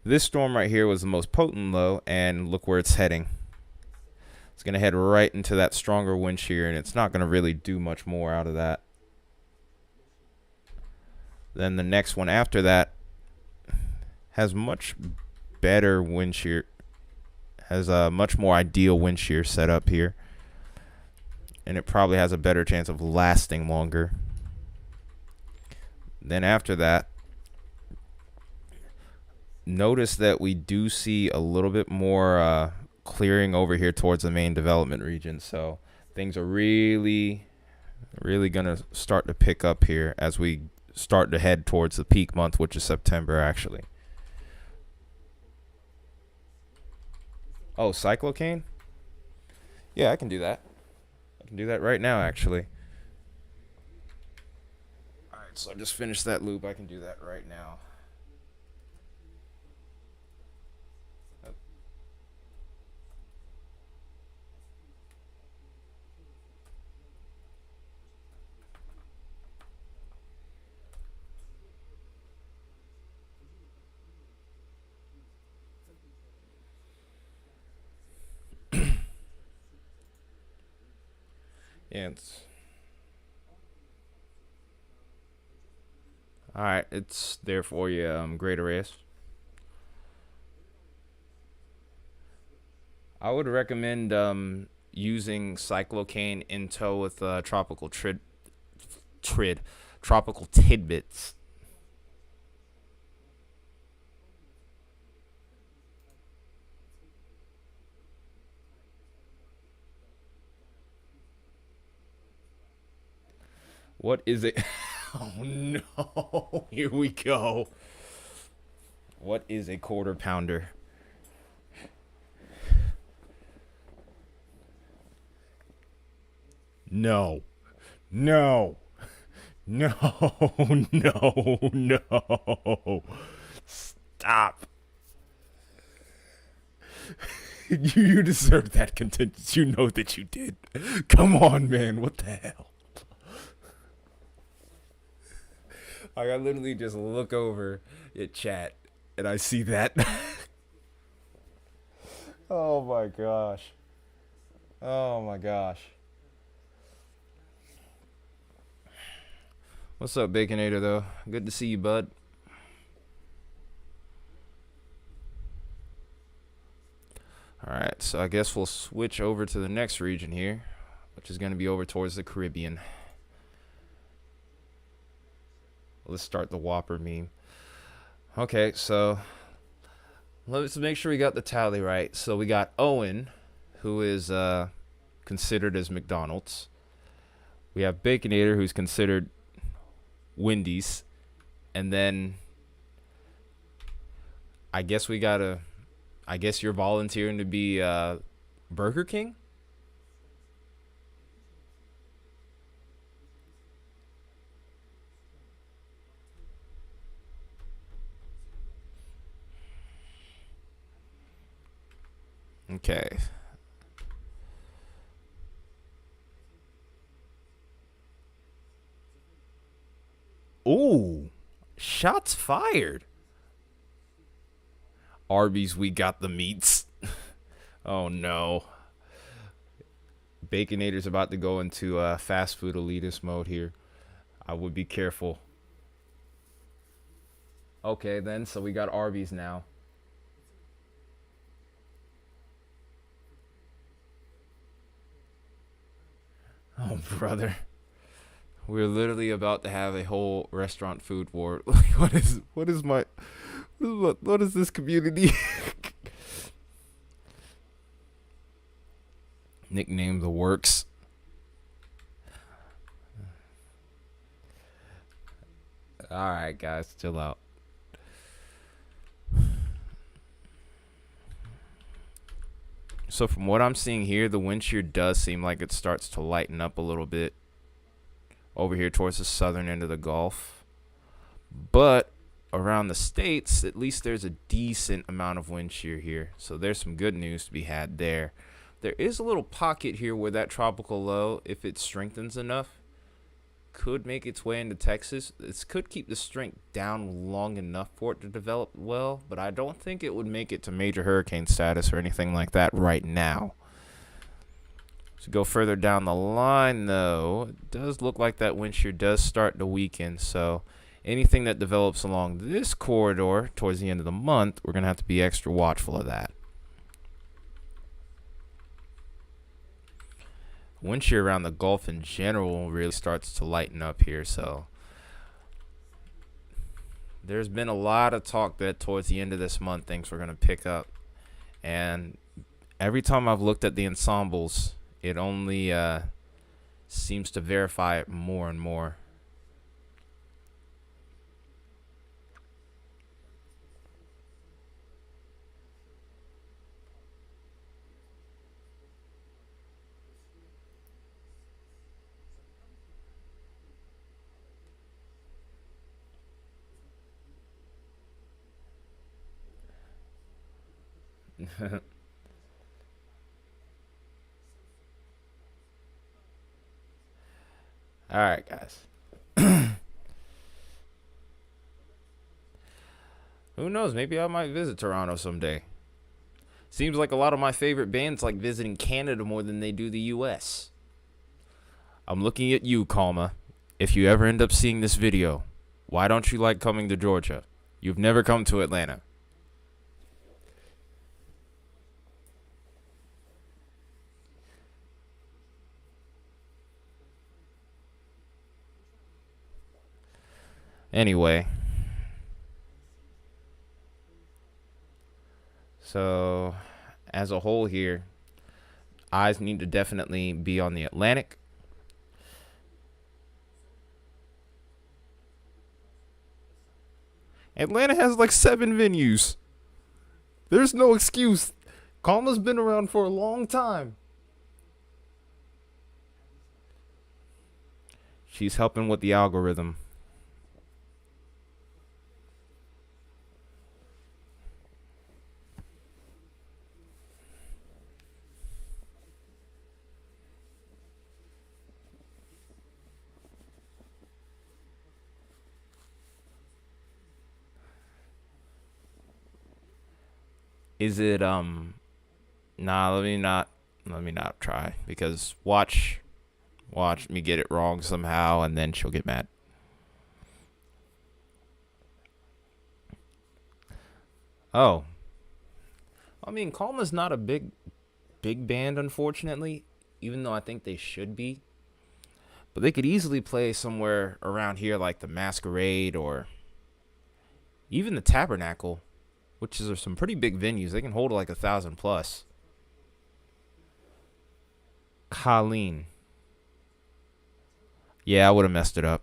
[SPEAKER 1] this storm right here was the most potent low, and look where it's heading. It's going to head right into that stronger wind shear, and it's not going to really do much more out of that. Then the next one after that has much better wind shear, has a much more ideal wind shear set up here, and it probably has a better chance of lasting longer. Then after that, notice that we do see a little bit more clearing over here towards the main development region. So things are really going to start to pick up here as we start to head towards the peak month, which is September, actually. Oh, cyclocane? Yeah, I can do that. I can do that right now, actually. All right, so I just finished that loop. I can do that right now. Yeah, it's all right. It's there for you, Great Arrays. I would recommend using cyclocane in tow with tropical tropical tidbits. What is it? Oh no! Here we go. What is a quarter pounder? No. No. No. No. No. Stop. You deserve that content. You know that you did. Come on, man. What the hell? Like, I literally just look over at chat and I see that. Oh my gosh. Oh my gosh. What's up, Baconator, though? Good to see you, bud. Alright, so I guess we'll switch over to the next region here, which is going to be over towards the Caribbean. Let's start the Whopper meme. Okay, so let's make sure we got the tally right. So we got Owen, who is considered as McDonald's. We have Baconator, who's considered Wendy's. And then I guess you're volunteering to be Burger King? Okay. Ooh. Shots fired. Arby's, we got the meats. Oh no. Baconator's about to go into fast food elitist mode here. I would be careful. Okay, then, so we got Arby's now. Oh, brother. We're literally about to have a whole restaurant food war. what is this community? Nickname the works. All right, guys, chill out. So from what I'm seeing here, the wind shear does seem like it starts to lighten up a little bit over here towards the southern end of the Gulf. But around the states, at least there's a decent amount of wind shear here. So there's some good news to be had there. There is a little pocket here where that tropical low, if it strengthens enough, could make its way into Texas. This could keep the strength down long enough for it to develop well, but I don't think it would make it to major hurricane status or anything like that right now. To go further down the line, though, it does look like that wind shear does start to weaken. So anything that develops along this corridor towards the end of the month, we're going to have to be extra watchful of that. Wind shear around the Gulf in general really starts to lighten up here. So there's been a lot of talk that towards the end of this month, things were going to pick up. And every time I've looked at the ensembles, it only seems to verify it more and more. All right, guys. Who knows? Maybe I might visit Toronto someday. Seems like a lot of my favorite bands like visiting Canada more than they do the US. I'm looking at you, Kalma. If you ever end up seeing this video, why don't you like coming to Georgia? You've never come to Atlanta. Anyway. So, as a whole here, eyes need to definitely be on the Atlantic. Atlanta has like 7 venues. There's no excuse. Kalma's been around for a long time. She's helping with the algorithm. Is it nah, let me not try because watch me get it wrong somehow and then she'll get mad. Oh. I mean, Kalma's not a big band unfortunately, even though I think they should be. But they could easily play somewhere around here like the Masquerade or even the Tabernacle, which is some pretty big venues. They can hold like 1,000 plus. Colleen. Yeah, I would have messed it up.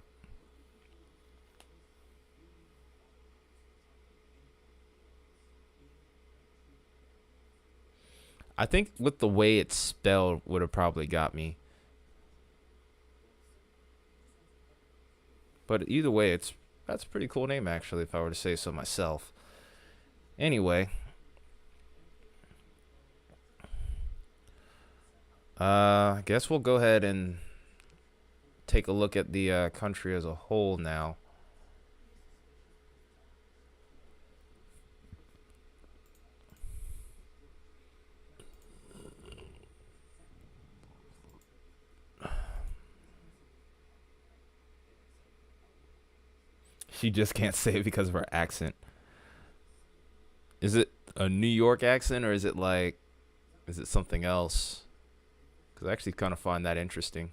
[SPEAKER 1] I think with the way it's spelled would have probably got me. But either way, that's a pretty cool name actually, if I were to say so myself. Anyway, I guess we'll go ahead and take a look at the country as a whole now. She just can't say it because of her accent. Is it a New York accent or is it something else? Because I actually kind of find that interesting,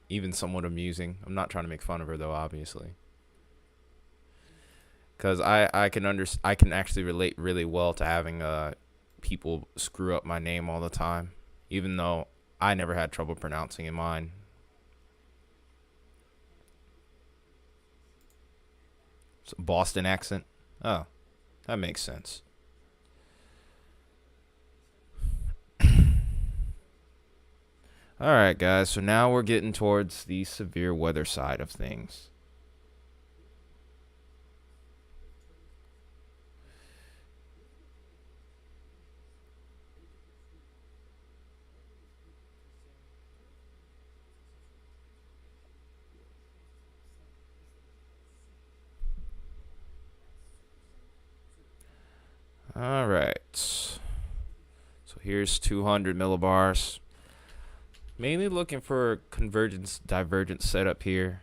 [SPEAKER 1] even somewhat amusing. I'm not trying to make fun of her though, obviously, because I can actually relate really well to having people screw up my name all the time, even though I never had trouble pronouncing it mine. Boston accent. Oh, that makes sense. All right, guys. So now we're getting towards the severe weather side of things. All right. So here's 200 millibars. Mainly looking for convergence divergence setup here.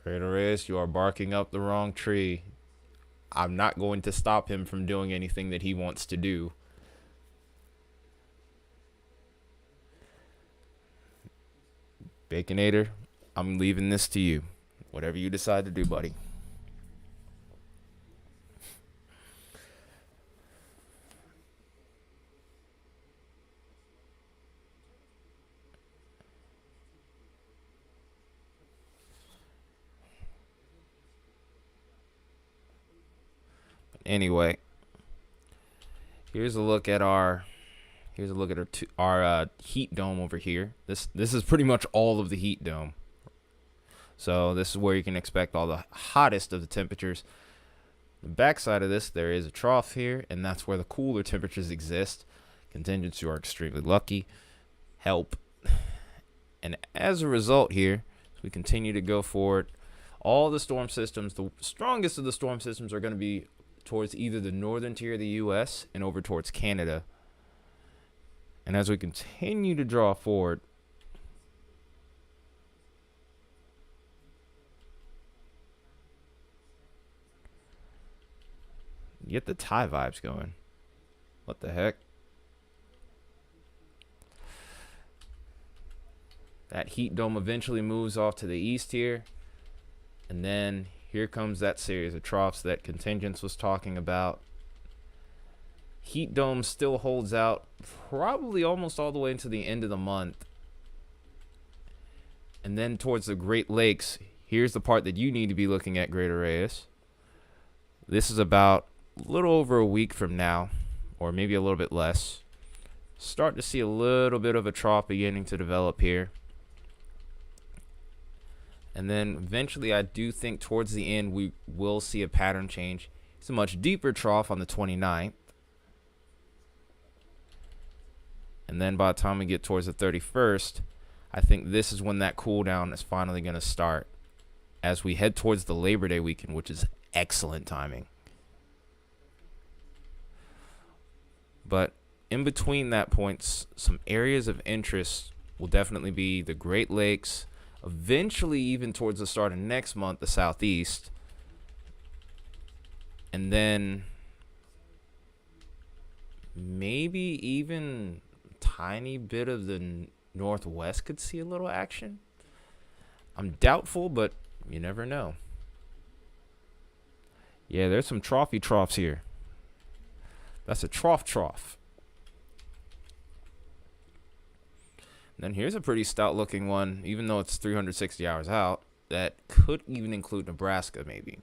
[SPEAKER 1] Greater Reyes, you are barking up the wrong tree. I'm not going to stop him from doing anything that he wants to do. Baconator, I'm leaving this to you. Whatever you decide to do, buddy. Anyway, here's a look at our heat dome over here. This is pretty much all of the heat dome. So this is where you can expect all the hottest of the temperatures. The backside of this, there is a trough here, and that's where the cooler temperatures exist. Contingents, you are extremely lucky. Help. And as a result here, as we continue to go forward, all the storm systems, the strongest of the storm systems are going to be towards either the northern tier of the U.S. and over towards Canada. And as we continue to draw forward, you get the Thai vibes going. What the heck? That heat dome eventually moves off to the east here. And then here comes that series of troughs that Contingents was talking about. Heat dome still holds out probably almost all the way into the end of the month. And then towards the Great Lakes, here's the part that you need to be looking at, Greater Reyes. This is about a little over a week from now, or maybe a little bit less. Start to see a little bit of a trough beginning to develop here. And then eventually I do think towards the end we will see a pattern change. It's a much deeper trough on the 29th. And then by the time we get towards the 31st, I think this is when that cool down is finally going to start as we head towards the Labor Day weekend, which is excellent timing. But in between that points, some areas of interest will definitely be the Great Lakes, eventually even towards the start of next month, the Southeast. And then maybe even tiny bit of the Northwest could see a little action. I'm doubtful, but you never know. Yeah, there's some trophy troughs here. That's a trough. And then here's a pretty stout looking one, even though it's 360 hours out, that could even include Nebraska maybe.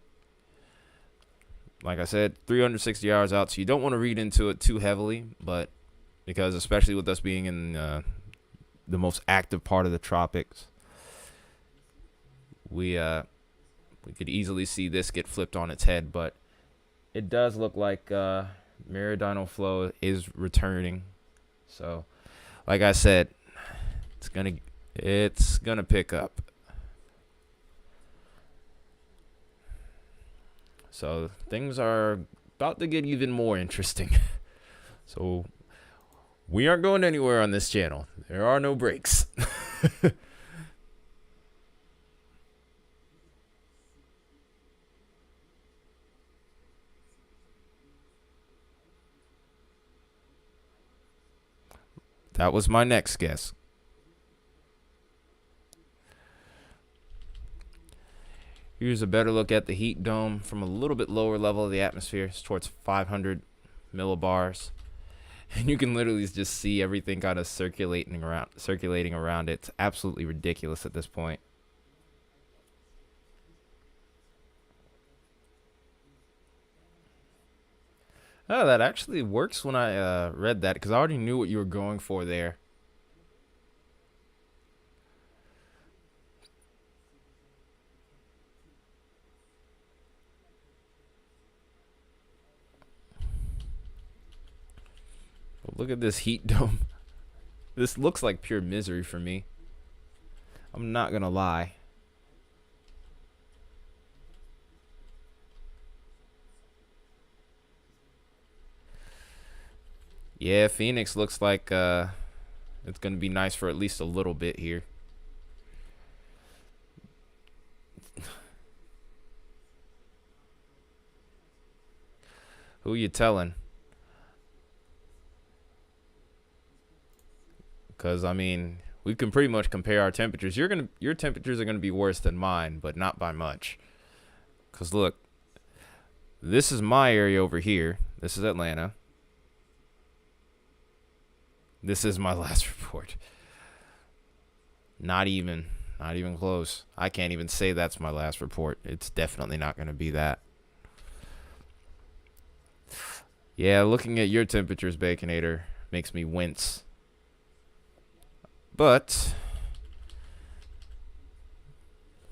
[SPEAKER 1] Like I said, 360 hours out, so you don't want to read into it too heavily, but because especially with us being in the most active part of the tropics, we could easily see this get flipped on its head. But it does look like meridional flow is returning. So, like I said, it's gonna pick up. So things are about to get even more interesting. So we aren't going anywhere on this channel. There are no breaks. That was my next guess. Here's a better look at the heat dome from a little bit lower level of the atmosphere. It's towards 500 millibars. And you can literally just see everything kind of circulating around it. It's absolutely ridiculous at this point. Oh, that actually works when I read that, because I already knew what you were going for there. But look at this heat dome. This looks like pure misery for me. I'm not gonna lie. Yeah, Phoenix looks like it's gonna be nice for at least a little bit here. Who you telling? Because I mean, we can pretty much compare our temperatures. Your temperatures are gonna be worse than mine, but not by much. Cause look, this is my area over here. This is Atlanta. This is my last report. Not even close. I can't even say that's my last report. It's definitely not gonna be that. Yeah, looking at your temperatures, Baconator, makes me wince. But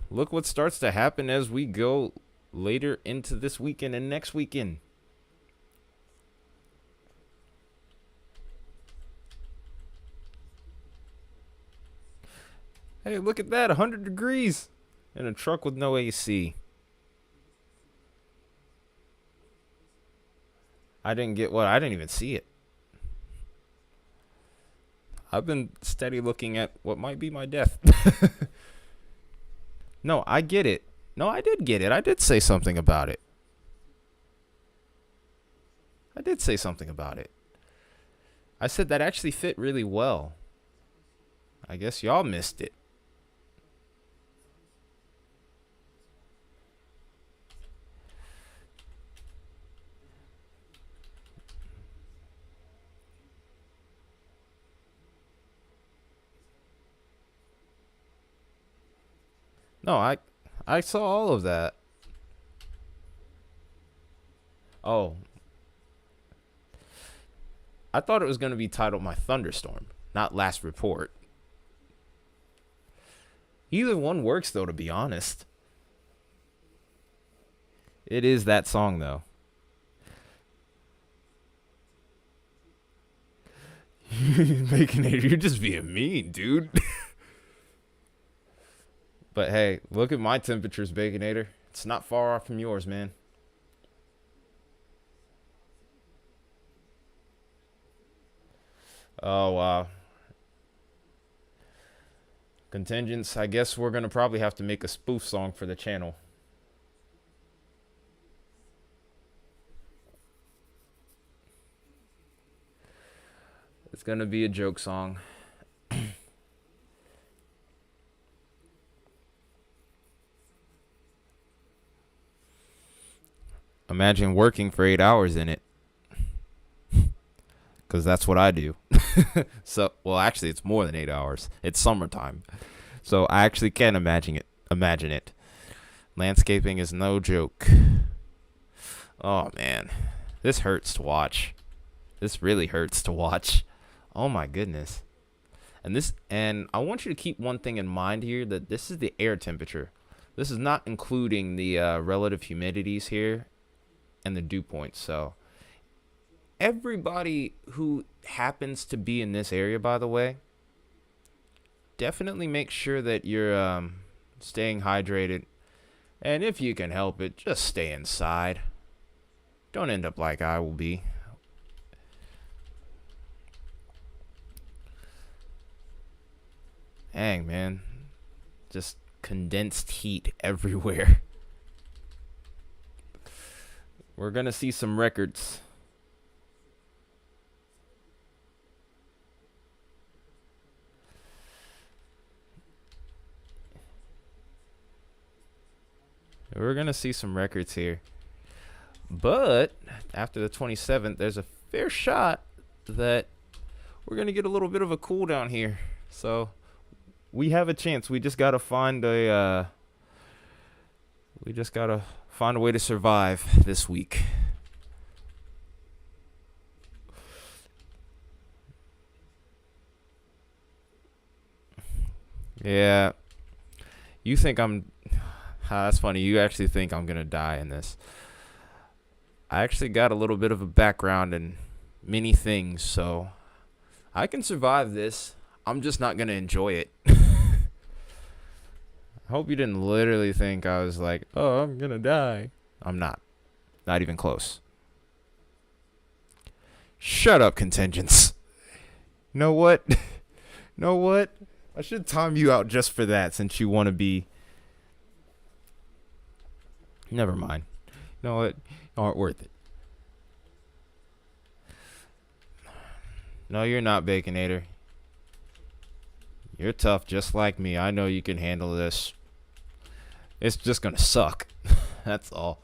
[SPEAKER 1] look what starts to happen as we go later into this weekend and next weekend. Hey, look at that, 100 degrees in a truck with no AC. I didn't get what? I didn't even see it. I've been steady looking at what might be my death. No, I get it. No, I did get it. I did say something about it. I did say something about it. I said that actually fit really well. I guess y'all missed it. No, I saw all of that. Oh, I thought it was going to be titled My Thunderstorm, not Last Report. Either one works, though, to be honest. It is that song, though. Baconator, you're just being mean, dude. But hey, look at my temperatures, Baconator. It's not far off from yours, man. Oh, wow. Contingents, I guess we're going to probably have to make a spoof song for the channel. It's going to be a joke song. Imagine working for 8 hours in it. Because that's what I do. So, well, actually, it's more than 8 hours. It's summertime. So I actually can imagine it. Landscaping is no joke. Oh, man. This hurts to watch. This really hurts to watch. Oh, my goodness. And I want you to keep one thing in mind here, that this is the air temperature. This is not including the relative humidities here and the dew points. So everybody who happens to be in this area, by the way, definitely make sure that you're staying hydrated. And if you can help it, just stay inside. Don't end up like I will be. Dang, man. Just condensed heat everywhere. We're going to see some records. We're going to see some records here. But after the 27th, there's a fair shot that we're going to get a little bit of a cool down here. So we have a chance. We just got to find a way to survive this week. Yeah. You think I'm that's funny. You actually think I'm going to die in this. I actually got a little bit of a background in many things, so I can survive this. I'm just not going to enjoy it. I hope you didn't literally think I was like, oh, I'm going to die. I'm not. Not even close. Shut up, contingents. Know what? Know what? I should time you out just for that since you want to be. Never mind. You know what? You aren't worth it. No, you're not, Baconator. You're tough just like me. I know you can handle this. It's just gonna suck. That's all.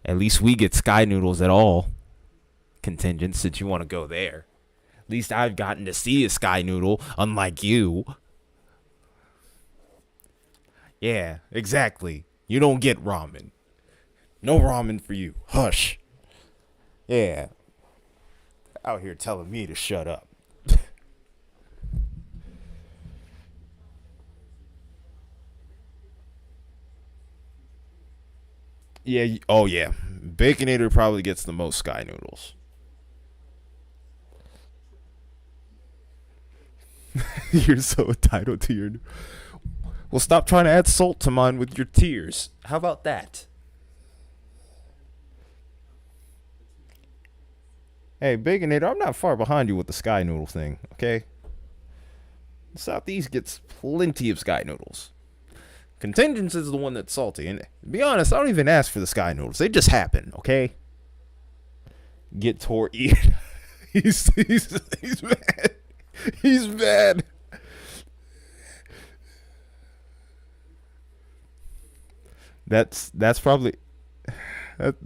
[SPEAKER 1] At least we get sky noodles at all. Contingent, since you want to go there. At least I've gotten to see a sky noodle, unlike you. Yeah, exactly. You don't get ramen. No ramen for you. Hush. Yeah. Out here telling me to shut up. Yeah. Oh, yeah. Baconator probably gets the most sky noodles. You're so entitled to your. Well, stop trying to add salt to mine with your tears. How about that? Hey, Baconator, I'm not far behind you with the sky noodle thing, okay? The Southeast gets plenty of sky noodles. Contingents is the one that's salty, and to be honest, I don't even ask for the sky noodles. They just happen, okay? Get tore eat. He's mad. He's mad. That's probably that,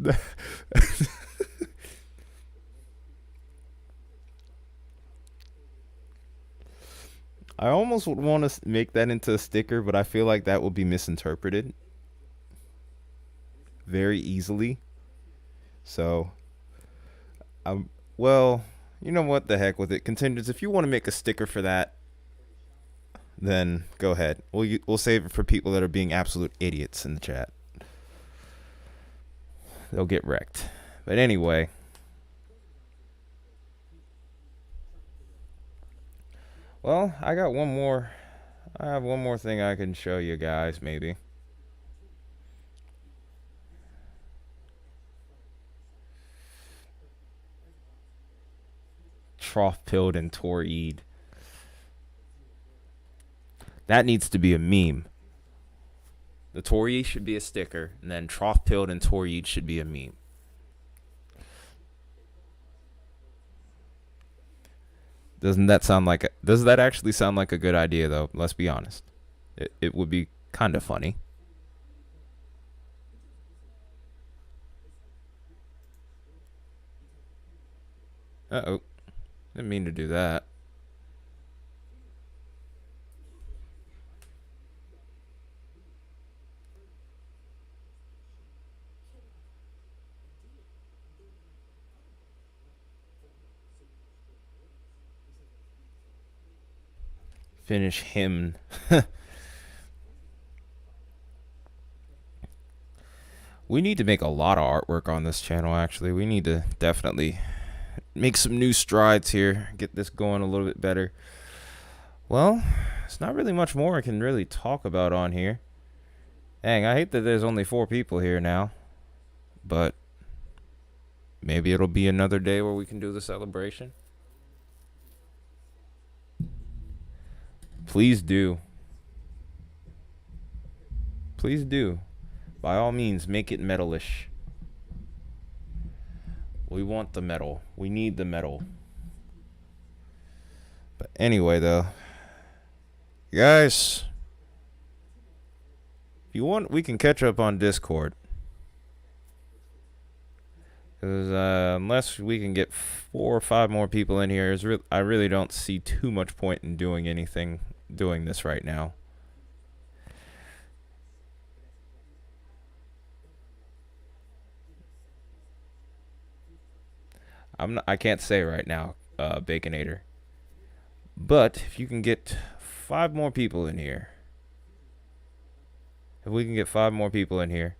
[SPEAKER 1] I almost would want to make that into a sticker, but I feel like that would be misinterpreted very easily. So, well, you know what? The heck with it. Contingents, if you want to make a sticker for that, then go ahead. We'll save it for people that are being absolute idiots in the chat. They'll get wrecked. But anyway, well, I got one more. I have one more thing I can show you guys, maybe. Trough pilled and Toreed. That needs to be a meme. The Toreed should be a sticker, and then trough pilled and Toreed should be a meme. Doesn't that sound like does that actually sound like a good idea though? Let's be honest. It would be kind of funny. Uh-oh. Didn't mean to do that. Finish him. We need to make a lot of artwork on this channel, actually. We need to definitely make some new strides here. Get this going a little bit better. Well, it's not really much more I can really talk about on here. Dang, I hate that there's only 4 people here now. But maybe it'll be another day where we can do the celebration. Please do. Please do. By all means, make it metalish. We want the metal. We need the metal. But anyway, though, guys, if you want, we can catch up on Discord. 'Cause, unless we can get 4 or 5 more people in here, I really don't see too much point in doing this right now. I can't say right now, Baconator. But if you can get 5 more people in here, if we can get 5 more people in here,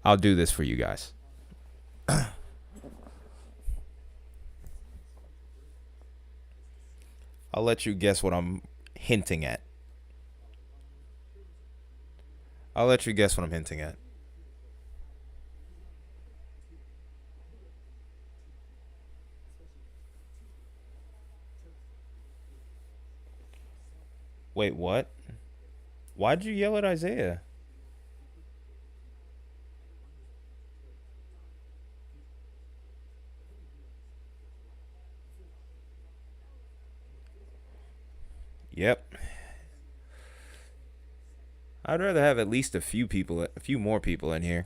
[SPEAKER 1] I'll do this for you guys. I'll let you guess what I'm hinting at. I'll let you guess what I'm hinting at. Wait, what? Why'd you yell at Isaiah? Yep. I'd rather have at least a few more people in here.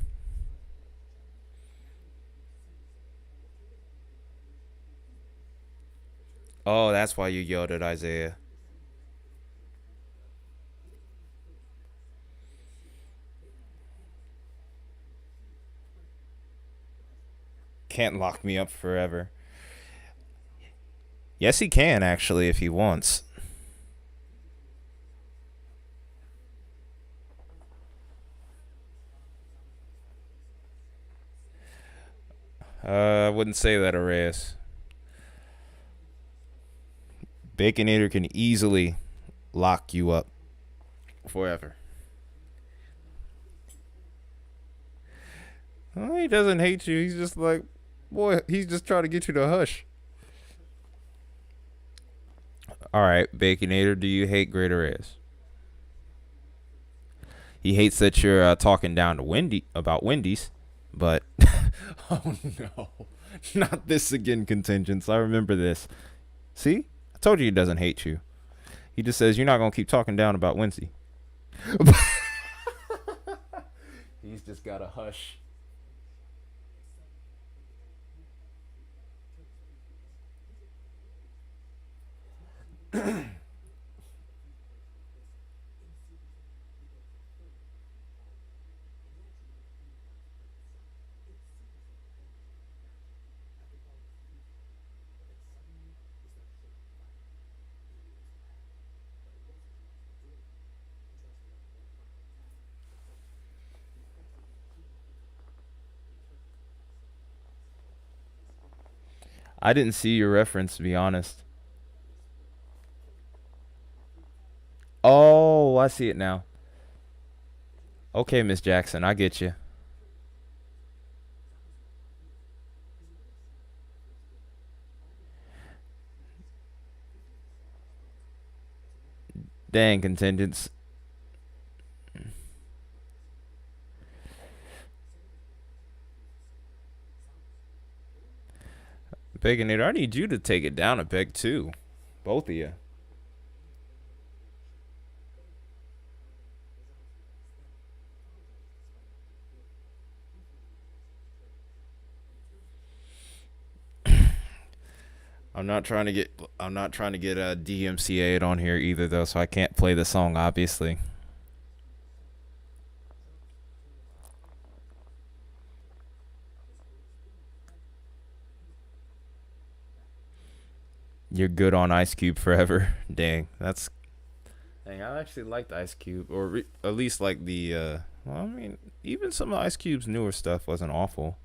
[SPEAKER 1] Oh, that's why you yelled at Isaiah. Can't lock me up forever. Yes, he can, actually, if he wants. I wouldn't say that, Arias. Baconator can easily lock you up forever. Oh, he doesn't hate you. He's just like, boy, he's just trying to get you to hush. All right, Baconator, do you hate Great Arias? He hates that you're talking down to Wendy about Wendy's, but oh no, not this again, contingents. I remember this. See, I told you he doesn't hate you. He just says you're not gonna keep talking down about Wendy. He's just got to hush. I didn't see your reference, to be honest. Oh, I see it now. Okay, Miss Jackson, I get you. Dang, contingents. Baconator, I need you to take it down a peg too. Both of you. I'm not trying to get a DMCA'd on here either though, so I can't play the song obviously. You're good on Ice Cube forever. Dang, that's dang. I actually liked Ice Cube, or at least like the. Well, I mean, even some of Ice Cube's newer stuff wasn't awful.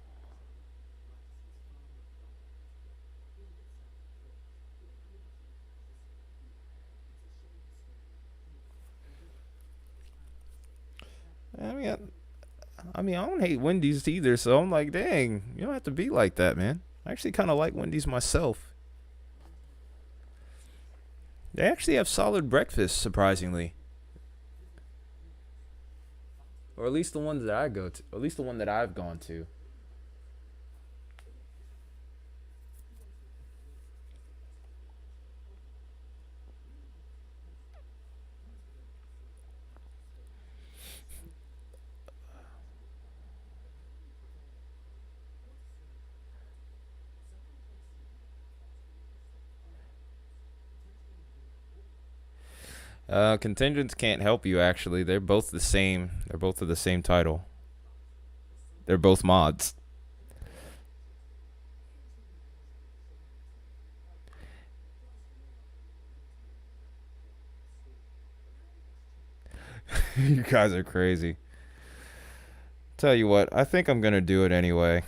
[SPEAKER 1] I mean, I don't hate Wendy's either, so I'm like, dang, you don't have to be like that, man. I actually kind of like Wendy's myself. They actually have solid breakfast, surprisingly, or at least the ones that I go to, or at least the one that I've gone to. Contingents can't help you, actually. They're both the same. They're both of the same title. They're both mods. You guys are crazy. Tell you what, I think I'm gonna do it anyway.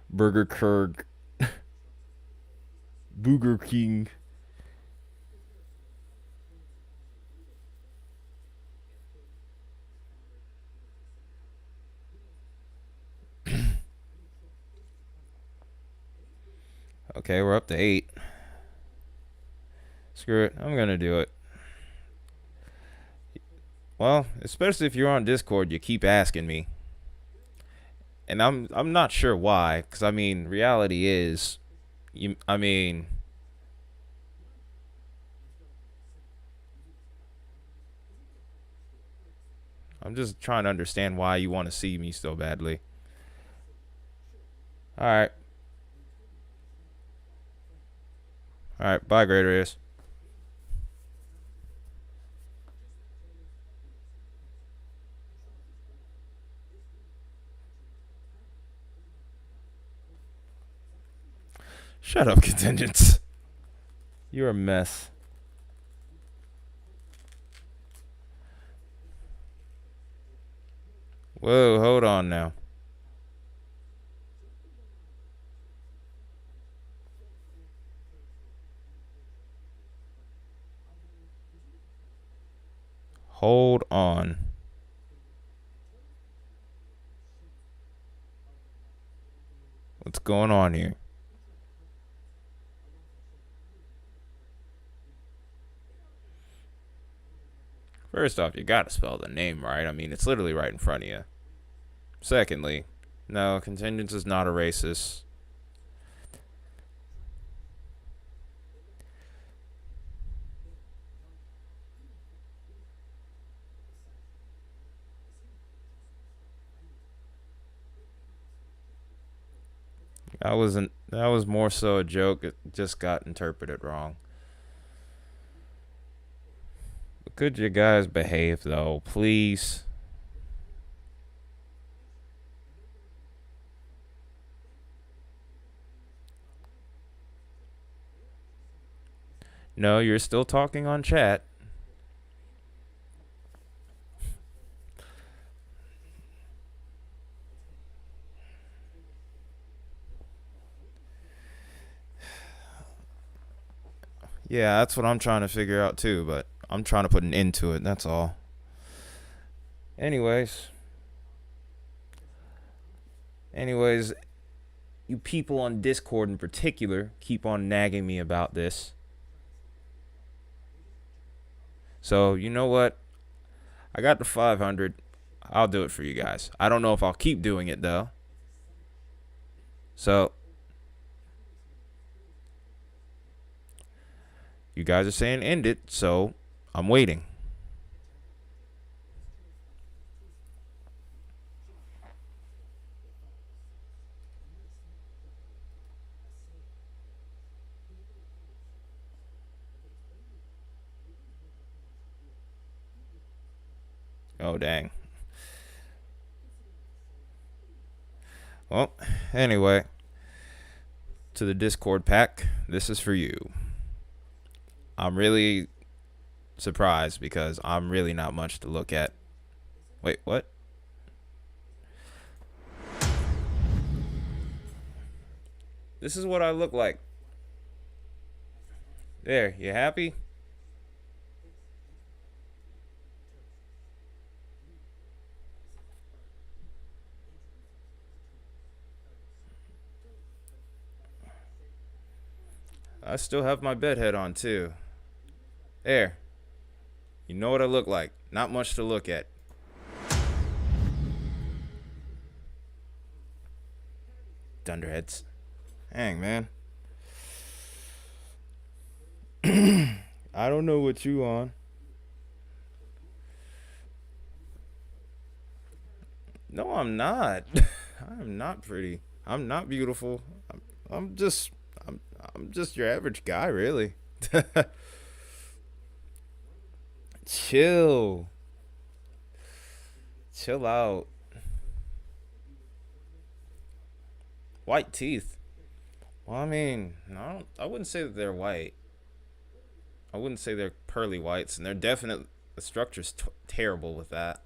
[SPEAKER 1] Burger Kurg. Booger King. Okay, we're up to 8. Screw it. I'm gonna do it. Well, especially if you're on Discord, you keep asking me. And I'm not sure why, cuz I mean, reality is I mean, I'm just trying to understand why you want to see me so badly. All right. All right, bye, Great Race. Shut up, contingents. You're a mess. Whoa, hold on now. Hold on. What's going on here? First off, you gotta spell the name right. I mean, it's literally right in front of you. Secondly, no, Contingents is not a racist. That was more so a joke. It just got interpreted wrong. But could you guys behave though, please? No, you're still talking on chat. Yeah, that's what I'm trying to figure out too, but I'm trying to put an end to it, that's all. Anyways. Anyways, you people on Discord in particular keep on nagging me about this. So, you know what? I got the 500. I'll do it for you guys. I don't know if I'll keep doing it though. So, you guys are saying end it, so I'm waiting. Oh, dang. Well, anyway, to the Discord pack, this is for you. I'm really surprised because I'm really not much to look at. Wait, what? This is what I look like. There, you happy? I still have my bed head on too. There. You know what I look like. Not much to look at. Dunderheads. Hang, man. I don't know what you on. No, I'm not. I'm not pretty. I'm not beautiful. I'm just I'm just your average guy, really. Chill. Chill out. White teeth. Well, I mean, no, I wouldn't say that they're white. I wouldn't say they're pearly whites, and they're definitely the structure's terrible with that.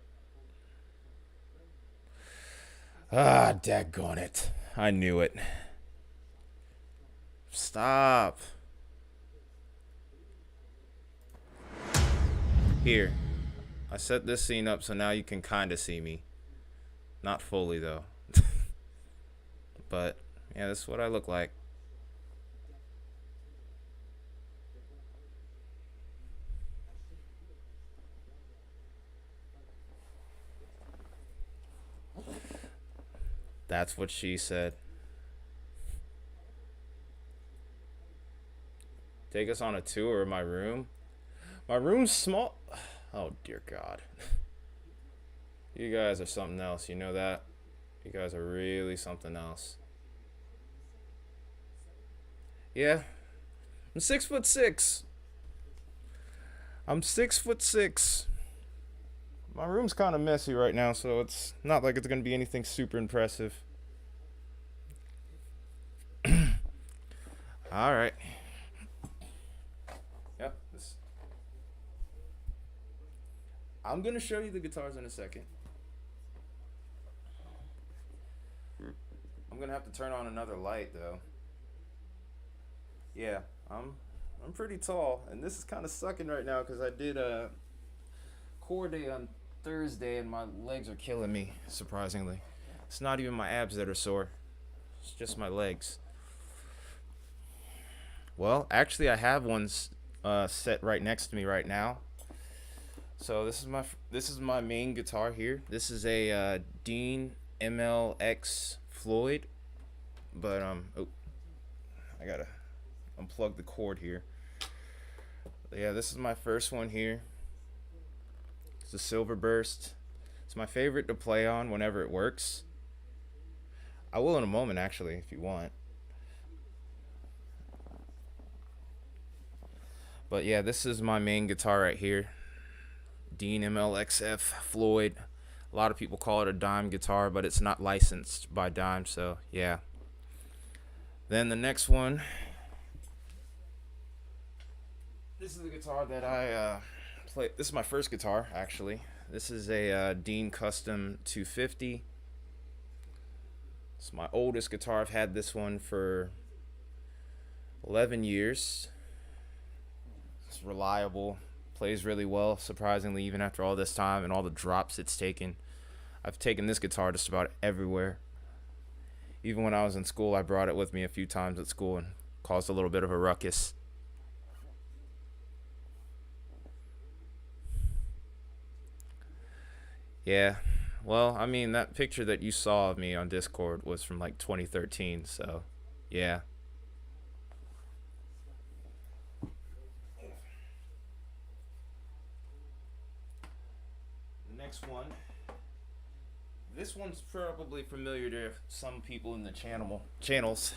[SPEAKER 1] Ah, daggone it! I knew it. Stop. Here, I set this scene up so now you can kind of see me. Not fully though. But yeah, this is what I look like. That's what she said. Take us on a tour of my room. My room's small. Oh dear God. You guys are something else. You know that? You guys are really something else. Yeah, I'm 6'6". I'm 6'6". My room's kind of messy right now, so it's not like it's gonna be anything super impressive. All right. Yep. I'm gonna show you the guitars in a second. I'm gonna have to turn on another light though. Yeah, I'm pretty tall, and this is kind of sucking right now because I did a core day on Thursday, and my legs are killing me. Surprisingly, it's not even my abs that are sore; it's just my legs. Well, actually, I have one set right next to me right now. So this is my main guitar here. This is a Dean MLX Floyd, but oh, I gotta unplug the cord here. Yeah, this is my first one here. It's a Silver Burst. It's my favorite to play on whenever it works. I will in a moment, actually, if you want. But yeah, this is my main guitar right here. Dean MLXF Floyd. A lot of people call it a dime guitar, but it's not licensed by Dime, so yeah. Then the next one. This is the guitar that I play. This is my first guitar, actually. This is a Dean Custom 250. It's my oldest guitar. I've had this one for 11 years. It's reliable, plays really well, surprisingly, even after all this time and all the drops it's taken. I've taken this guitar just about everywhere. Even when I was in school, I brought it with me a few times at school and caused a little bit of a ruckus. Yeah, well, I mean, that picture that you saw of me on Discord was from like 2013, so yeah. Next one. This one's probably familiar to some people in the channels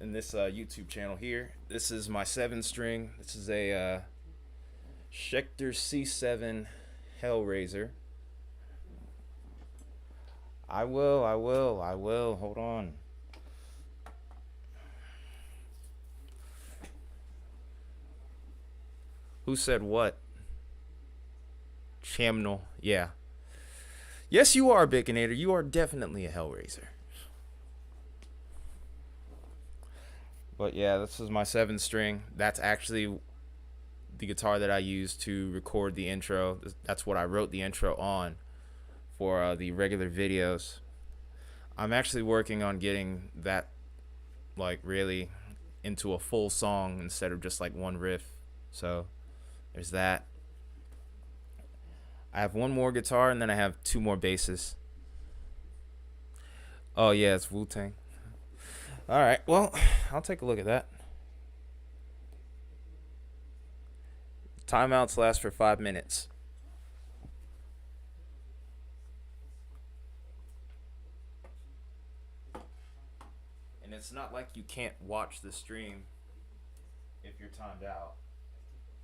[SPEAKER 1] in this YouTube channel here. This is my 7 string. This is a Schecter C7 Hellraiser. I will. Hold on. Who said what? Chamnel. Yeah. Yes, you are, Baconator. You are definitely a Hellraiser. But yeah, this is my 7 string. That's actually the guitar that I used to record the intro. That's what I wrote the intro on for the regular videos. I'm actually working on getting that like really into a full song instead of just like one riff. So there's that. I have one more guitar and then I have 2 more basses. Oh yeah, it's Wu-Tang. All right, well, I'll take a look at that. Timeouts last for 5 minutes. And it's not like you can't watch the stream if you're timed out.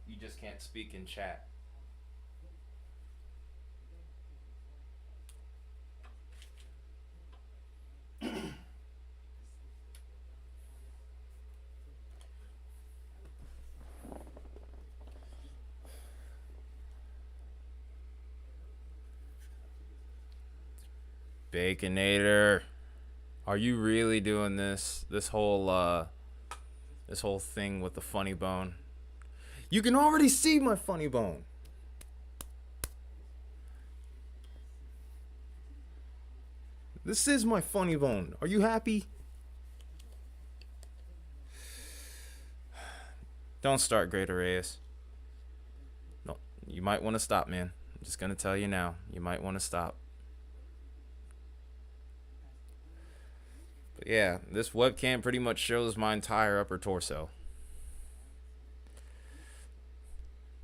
[SPEAKER 1] You just can't speak in chat. Baconator, are you really doing this whole thing with the funny bone? You can already see my funny bone. This is my funny bone. Are you happy? Don't start, Greater Reyes. No, you might want to stop, man. I'm just gonna tell you now. You might want to stop. But yeah, this webcam pretty much shows my entire upper torso.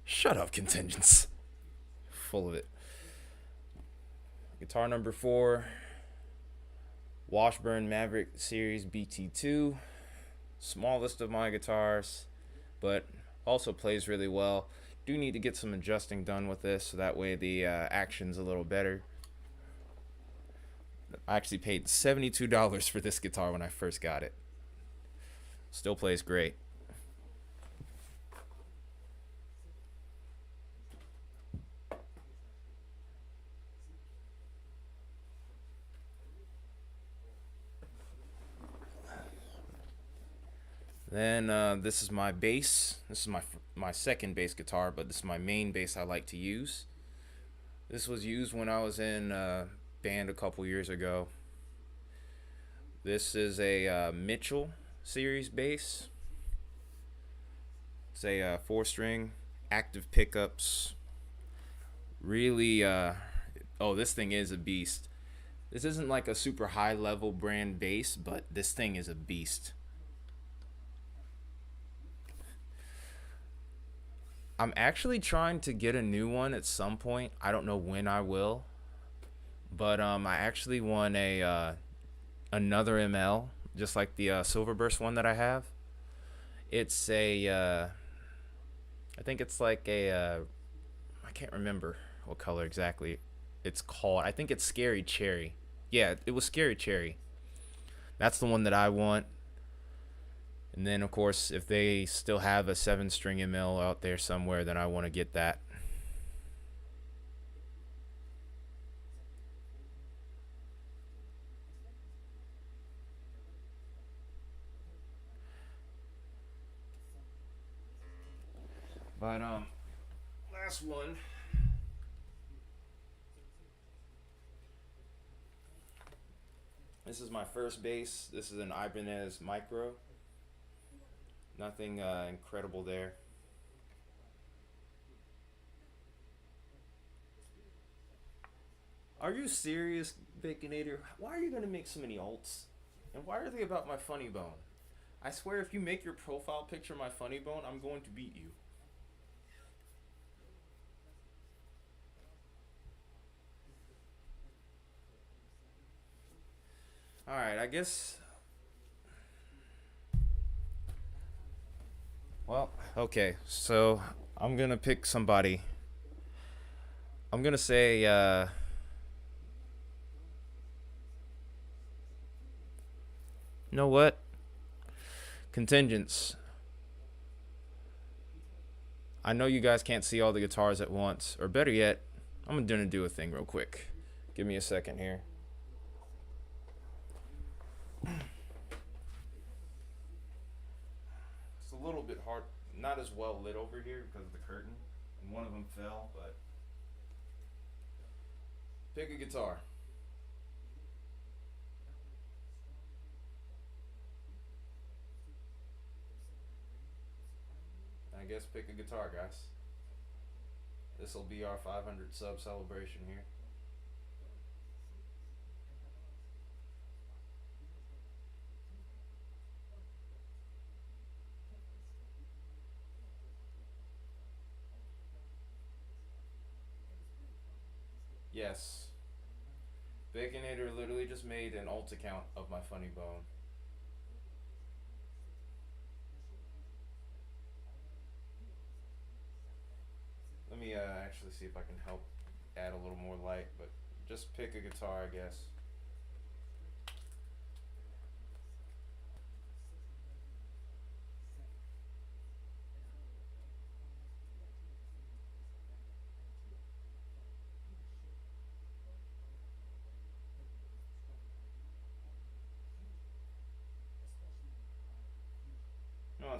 [SPEAKER 1] Shut up, contingents. Full of it. Guitar number 4, Washburn Maverick Series BT2. Smallest of my guitars, but also plays really well. Do need to get some adjusting done with this so that way the action's a little better. I actually paid $72 for this guitar when I first got it. Still plays great. Then this is my bass. This is my second bass guitar, but this is my main bass I like to use. This was used when I was in band a couple years ago. This is a Mitchell series bass. It's a 4-string, active pickups. Really, this thing is a beast. This isn't like a super high level brand bass, but this thing is a beast. I'm actually trying to get a new one at some point. I don't know when I will, but I actually won another ML, just like the Silverburst one that I have. It's I think it's like I can't remember what color exactly it's called. I think it's Scary Cherry. Yeah, it was Scary Cherry. That's the one that I want. And then, of course, if they still have a 7-string ML out there somewhere, then I want to get that. But, last one. This is my first bass. This is an Ibanez Micro. Nothing incredible there. Are you serious, Baconator? Why are you going to make so many alts? And why are they about my funny bone? I swear if you make your profile picture my funny bone, I'm going to beat you. Alright, I guess... Well, okay, so I'm going to pick somebody. I'm going to say, you know what? Contingents. I know you guys can't see all the guitars at once, or better yet, I'm gonna do a thing real quick. Give me a second here. It's a little bit hard, not as well lit over here because of the curtain, and one of them fell, but pick a guitar. I guess pick a guitar, guys. This will be our 500 sub celebration here. Yes. Baconator literally just made an alt account of my funny bone. Let me actually see if I can help add a little more light, but just pick a guitar, I guess.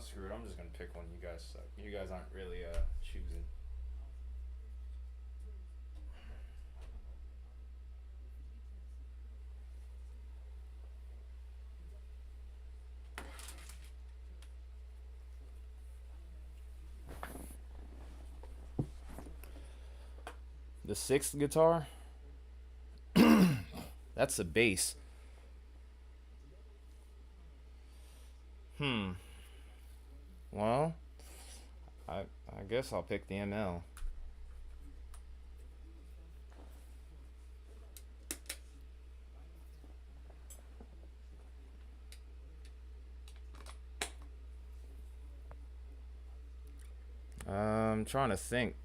[SPEAKER 1] screw it. I'm just gonna pick one. You guys suck. You guys aren't really choosing. The sixth guitar. That's the bass. Hmm. Well, I guess I'll pick the ML. I'm trying to think.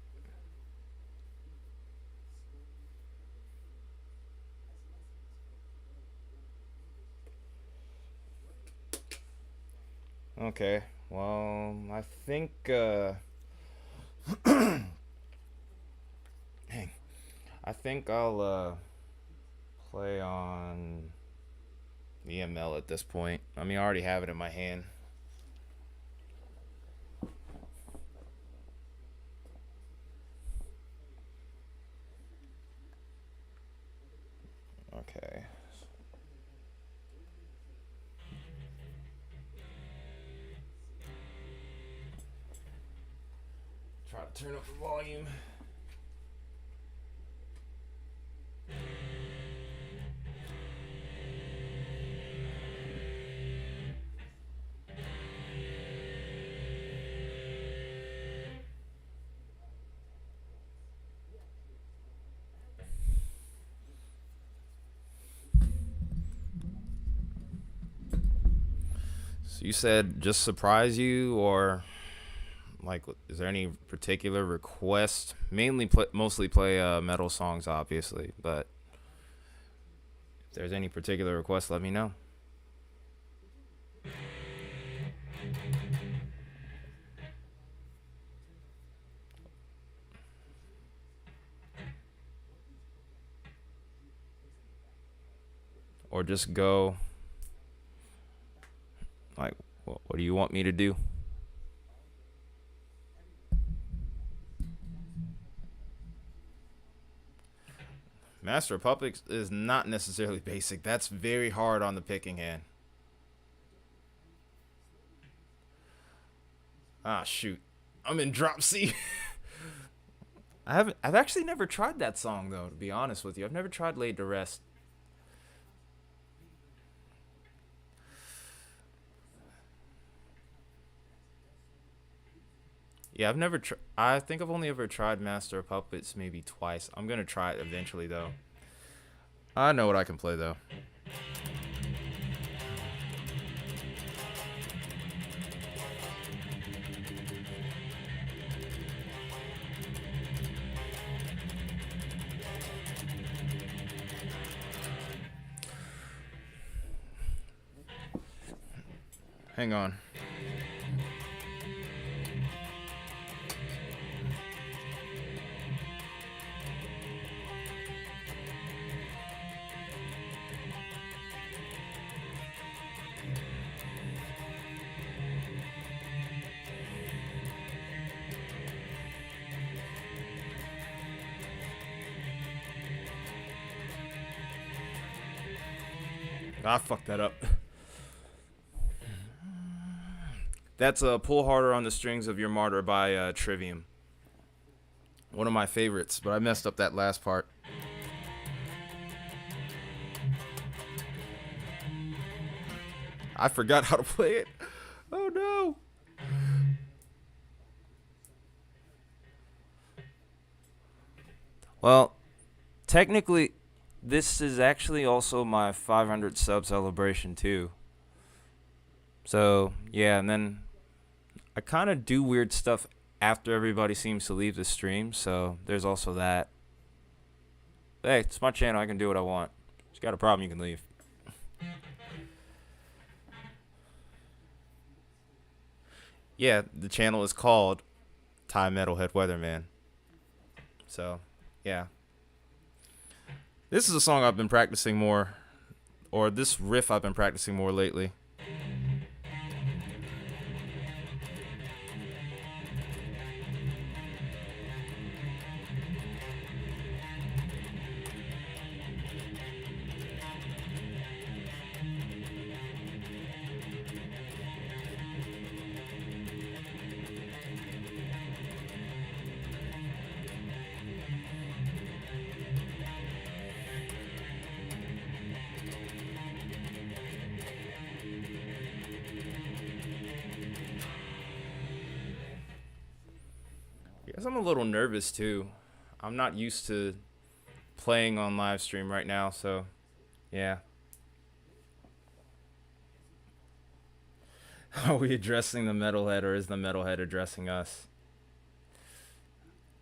[SPEAKER 1] Okay. Well, I think dang. I think I'll play on the ML at this point. I mean, I already have it in my hand. Okay. Try to turn up the volume. So you said just surprise you, or like, is there any particular request? Mostly play metal songs, obviously, but if there's any particular request, let me know. Or just go, like, what do you want me to do? Master of Puppets is not necessarily basic. That's very hard on the picking hand. Ah, shoot. I'm in drop C. I've actually never tried that song though, to be honest with you. I've never tried Laid to Rest. Yeah, I've never I think I've only ever tried Master of Puppets maybe twice. I'm going to try it eventually though. I know what I can play though. Hang on. I fucked that up. That's Pull Harder on the Strings of Your Martyr by Trivium. One of my favorites, but I messed up that last part. I forgot how to play it. Oh no. Well, technically, this is actually also my 500 sub celebration too. So, yeah, and then I kind of do weird stuff after everybody seems to leave the stream, so there's also that. Hey, it's my channel. I can do what I want. If you got a problem, you can leave. Yeah, the channel is called Thai Metalhead Weatherman. So, yeah. This is a song I've been practicing more, or this riff I've been practicing more lately. Guess I'm a little nervous too. I'm not used to playing on live stream right now, so yeah. Are we addressing the metalhead or is the metalhead addressing us?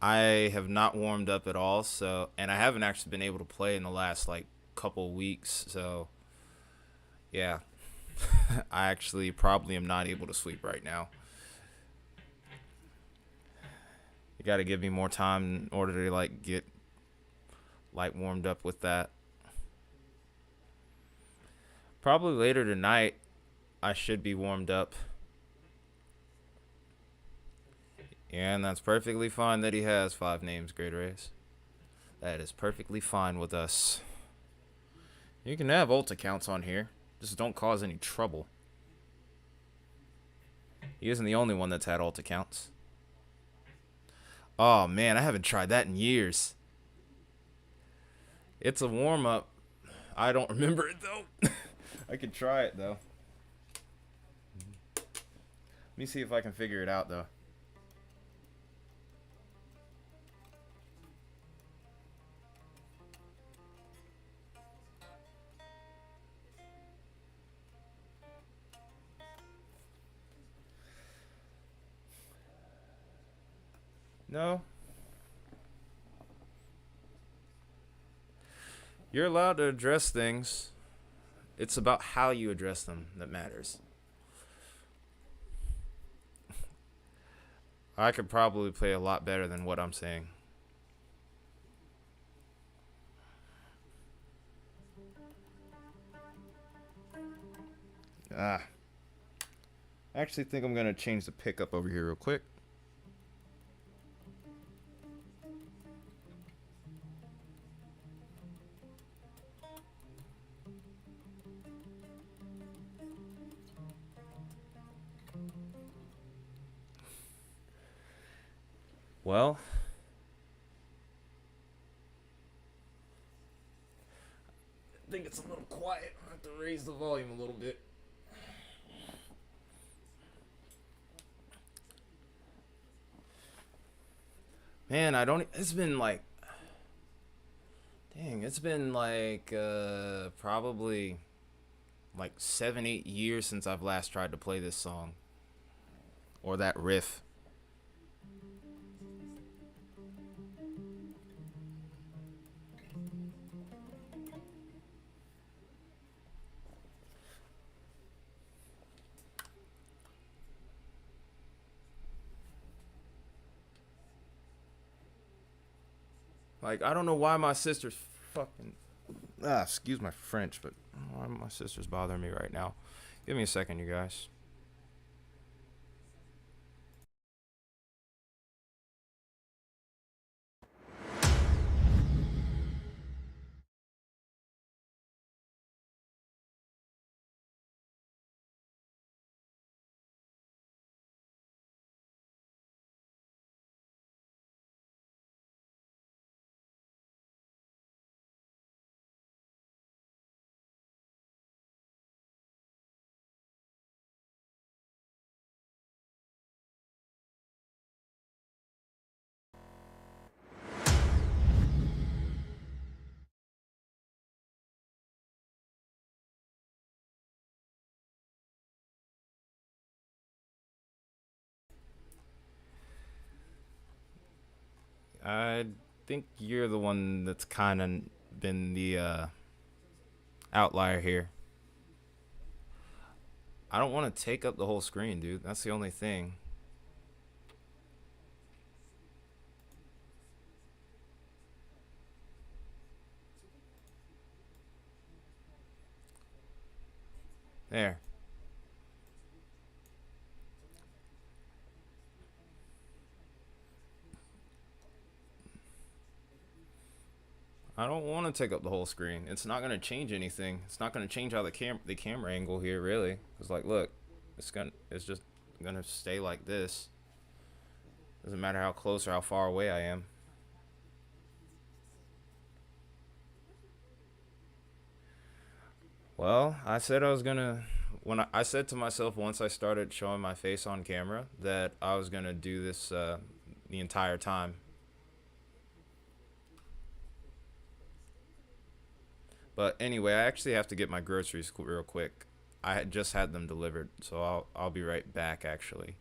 [SPEAKER 1] I have not warmed up at all, so and I haven't actually been able to play in the last like couple weeks, so yeah. I actually probably am not able to sleep right now. You got to give me more time in order to like get like warmed up with that. Probably later tonight I should be warmed up. And that's perfectly fine that he has 5 names, Great Race. That is perfectly fine with us. You can have alt accounts on here. Just don't cause any trouble. He isn't the only one that's had alt accounts. Oh man, I haven't tried that in years. It's a warm up. I don't remember it though. I could try it though. Let me see if I can figure it out though. No. You're allowed to address things. It's about how you address them that matters. I could probably play a lot better than what I'm saying. I actually think I'm going to change the pickup over here real quick. Well, I think it's a little quiet. I have to raise the volume a little bit. Man, I don't. It's been like. Dang, it's been like probably like 7, 8 years since I've last tried to play this song. Or that riff. Like, I don't know why my sister's fucking. Excuse my French, but why my sister's bothering me right now. Give me a second, you guys. I think you're the one that's kind of been the outlier here. I don't want to take up the whole screen, dude. That's the only thing. There. I don't want to take up the whole screen. It's not gonna change anything. It's not gonna change how the camera angle here really. It's like, look, it's just gonna stay like this. Doesn't matter how close or how far away I am. Well, I said I was gonna. When I said to myself once I started showing my face on camera that I was gonna do this the entire time. But anyway, I actually have to get my groceries real quick. I had just had them delivered, so I'll be right back actually.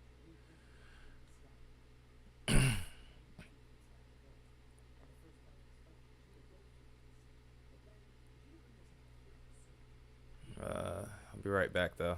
[SPEAKER 1] I'll be right back though.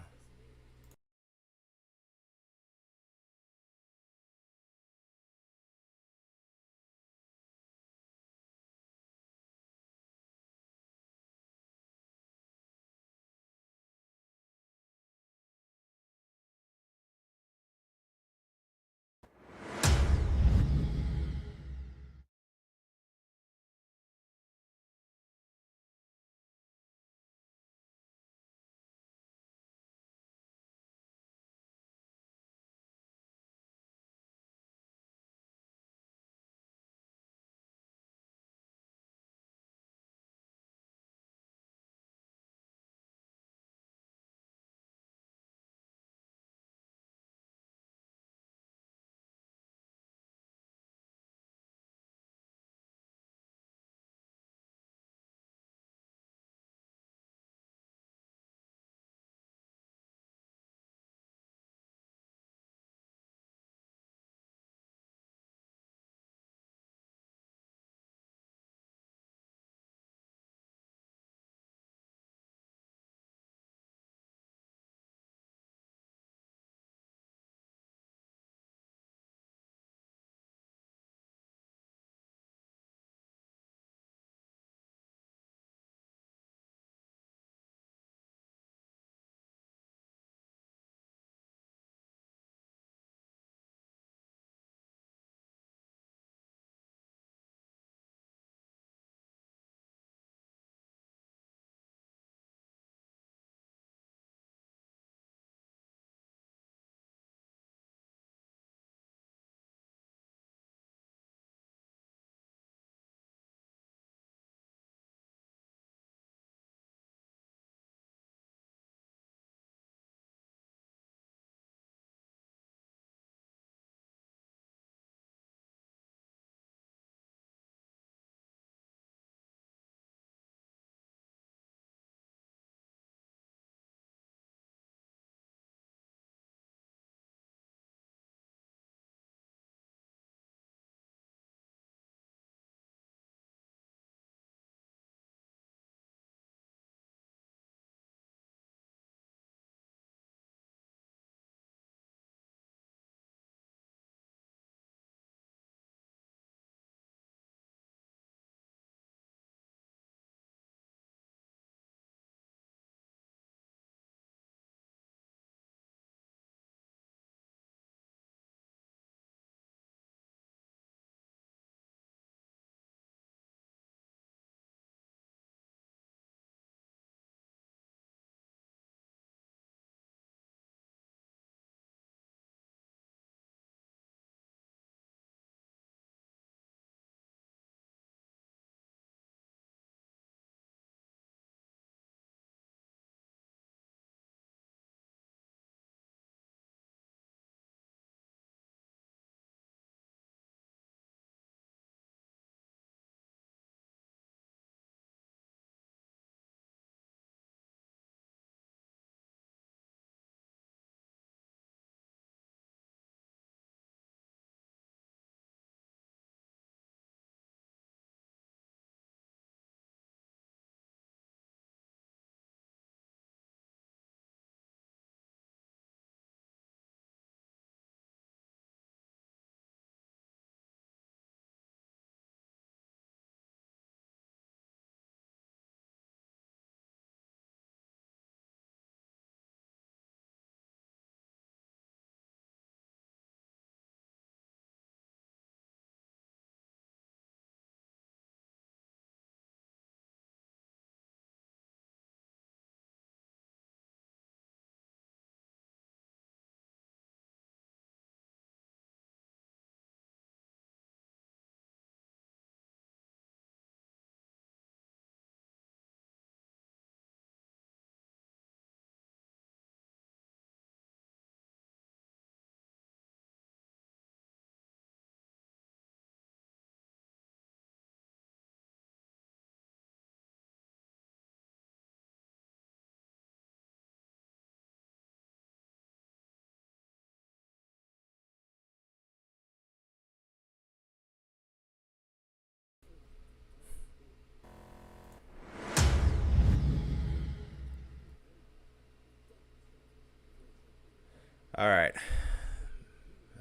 [SPEAKER 1] All right,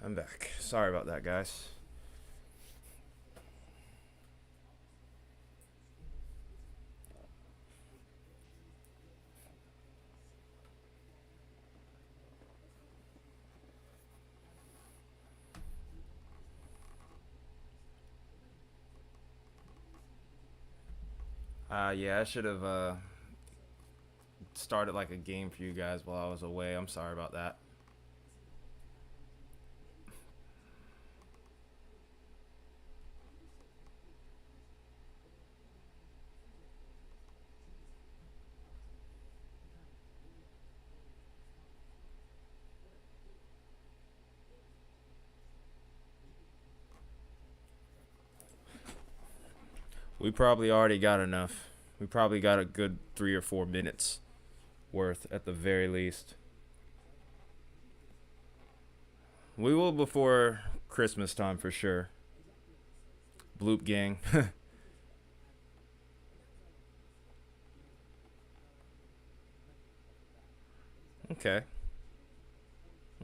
[SPEAKER 1] I'm back. Sorry about that, guys. Yeah, I should have started like a game for you guys while I was away. I'm sorry about that. We probably already got enough. We probably got a good 3 or 4 minutes worth at the very least. We will before Christmas time for sure. Bloop gang. Okay.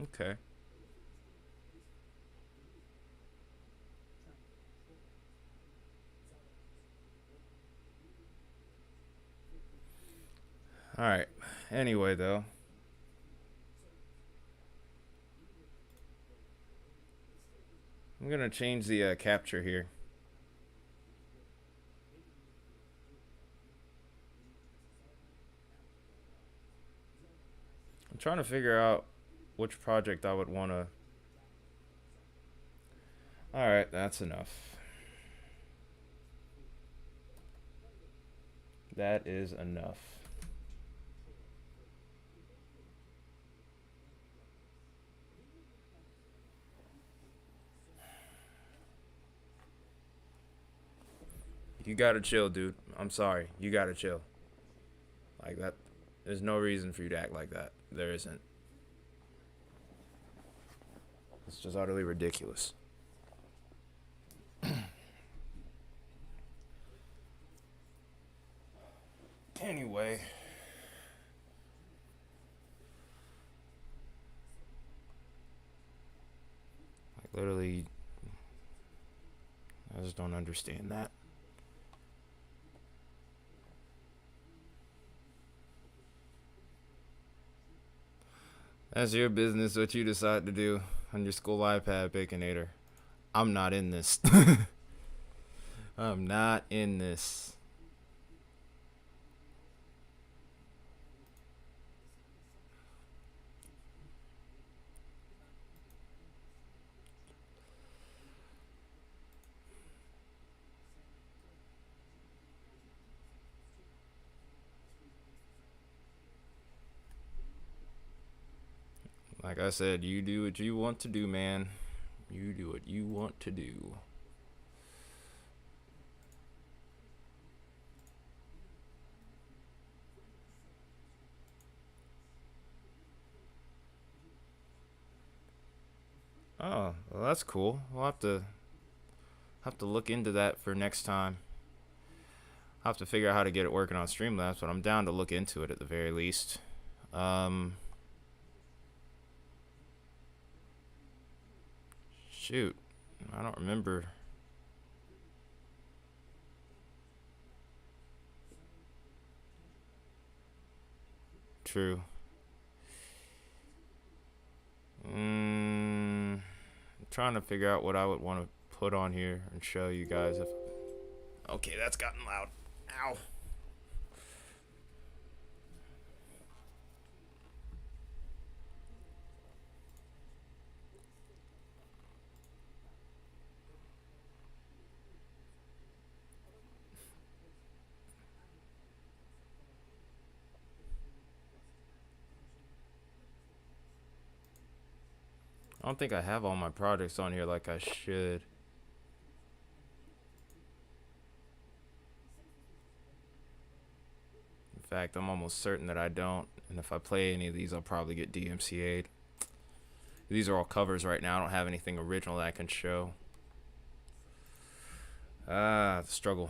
[SPEAKER 1] Okay. All right. Anyway, though, I'm gonna change the capture here. I'm trying to figure out which project I would want to. All right, that's enough. That is enough. You gotta chill, dude. I'm sorry. You gotta chill. Like that. There's no reason for you to act like that. There isn't. It's just utterly ridiculous. Anyway, like literally, I just don't understand that. That's your business what you decide to do on your school iPad, Baconator. I'm not in this. I'm not in this. Like I said, you do what you want to do, man. You do what you want to do. Oh, well, that's cool. We'll have to look into that for next time. I'll have to figure out how to get it working on Streamlabs, but I'm down to look into it at the very least. Um, Shoot, I don't remember. True. I'm trying to figure out what I would want to put on here and show you guys if. Okay, that's gotten loud. Ow. I don't think I have all my projects on here like I should. In fact, I'm almost certain that I don't. And if I play any of these, I'll probably get DMCA'd. These are all covers right now. I don't have anything original that I can show. The struggle.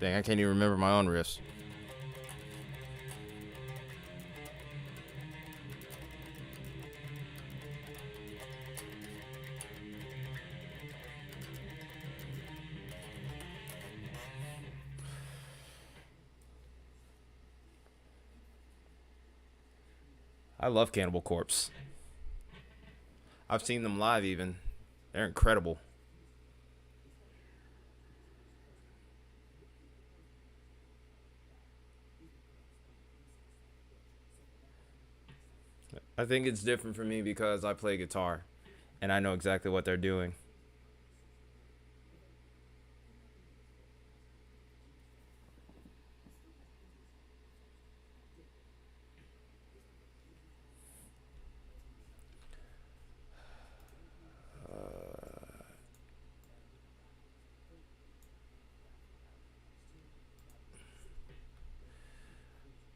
[SPEAKER 1] Dang, I can't even remember my own riffs. I love Cannibal Corpse. I've seen them live even. They're incredible. I think it's different for me because I play guitar and I know exactly what they're doing.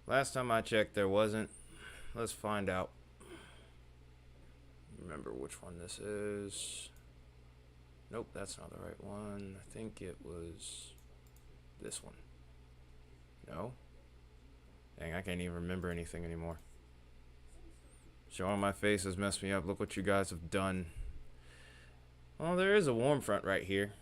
[SPEAKER 1] Last time I checked, there wasn't. Let's find out. Remember which one this is. Nope, that's not the right one. I think it was this one. No? Dang, I can't even remember anything anymore. Showing my face has messed me up. Look what you guys have done. Oh, there is a warm front right here.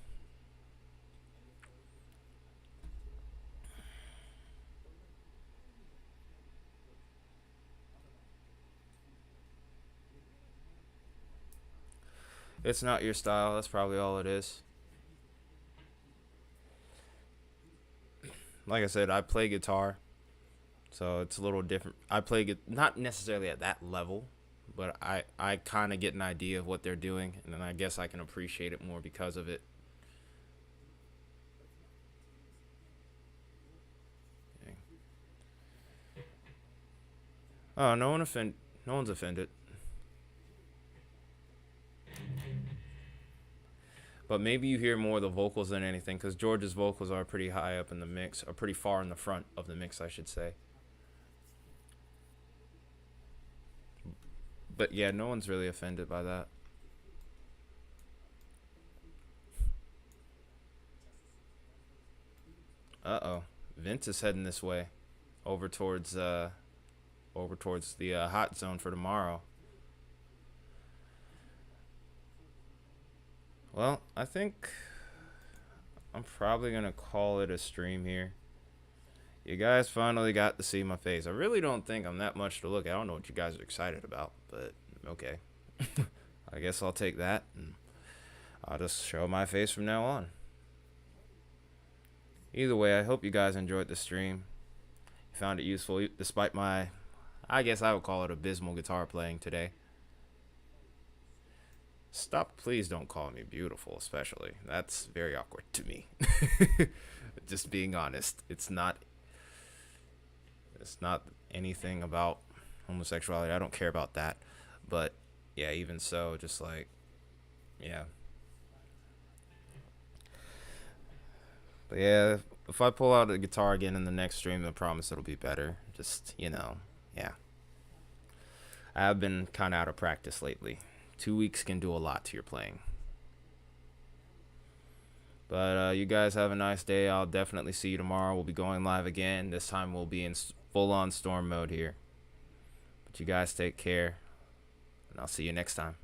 [SPEAKER 1] It's not your style. That's probably all it is. Like I said, I play guitar, so it's a little different. I play not necessarily at that level, but I kind of get an idea of what they're doing, and then I guess I can appreciate it more because of it. Dang. Oh, no one's offended. But maybe you hear more of the vocals than anything, because George's vocals are pretty high up in the mix, or pretty far in the front of the mix, I should say. But yeah, no one's really offended by that. Uh-oh. Vince is heading this way, over towards the hot zone for tomorrow. Well, I think I'm probably gonna call it a stream here. You guys finally got to see my face. I really don't think I'm that much to look at. I don't know what you guys are excited about, but okay. I guess I'll take that, and I'll just show my face from now on. Either way, I hope you guys enjoyed the stream. Found it useful, despite my, I guess I would call it abysmal guitar playing today. Stop, please don't call me beautiful, especially. That's very awkward to me. Just being honest. It's not anything about homosexuality. I don't care about that. But yeah, even so, just like, yeah. But yeah, if I pull out a guitar again in the next stream, I promise it'll be better. Just, yeah. I've been kind of out of practice lately. 2 weeks can do a lot to your playing. But you guys have a nice day. I'll definitely see you tomorrow. We'll be going live again. This time we'll be in full-on storm mode here. But you guys take care, and I'll see you next time.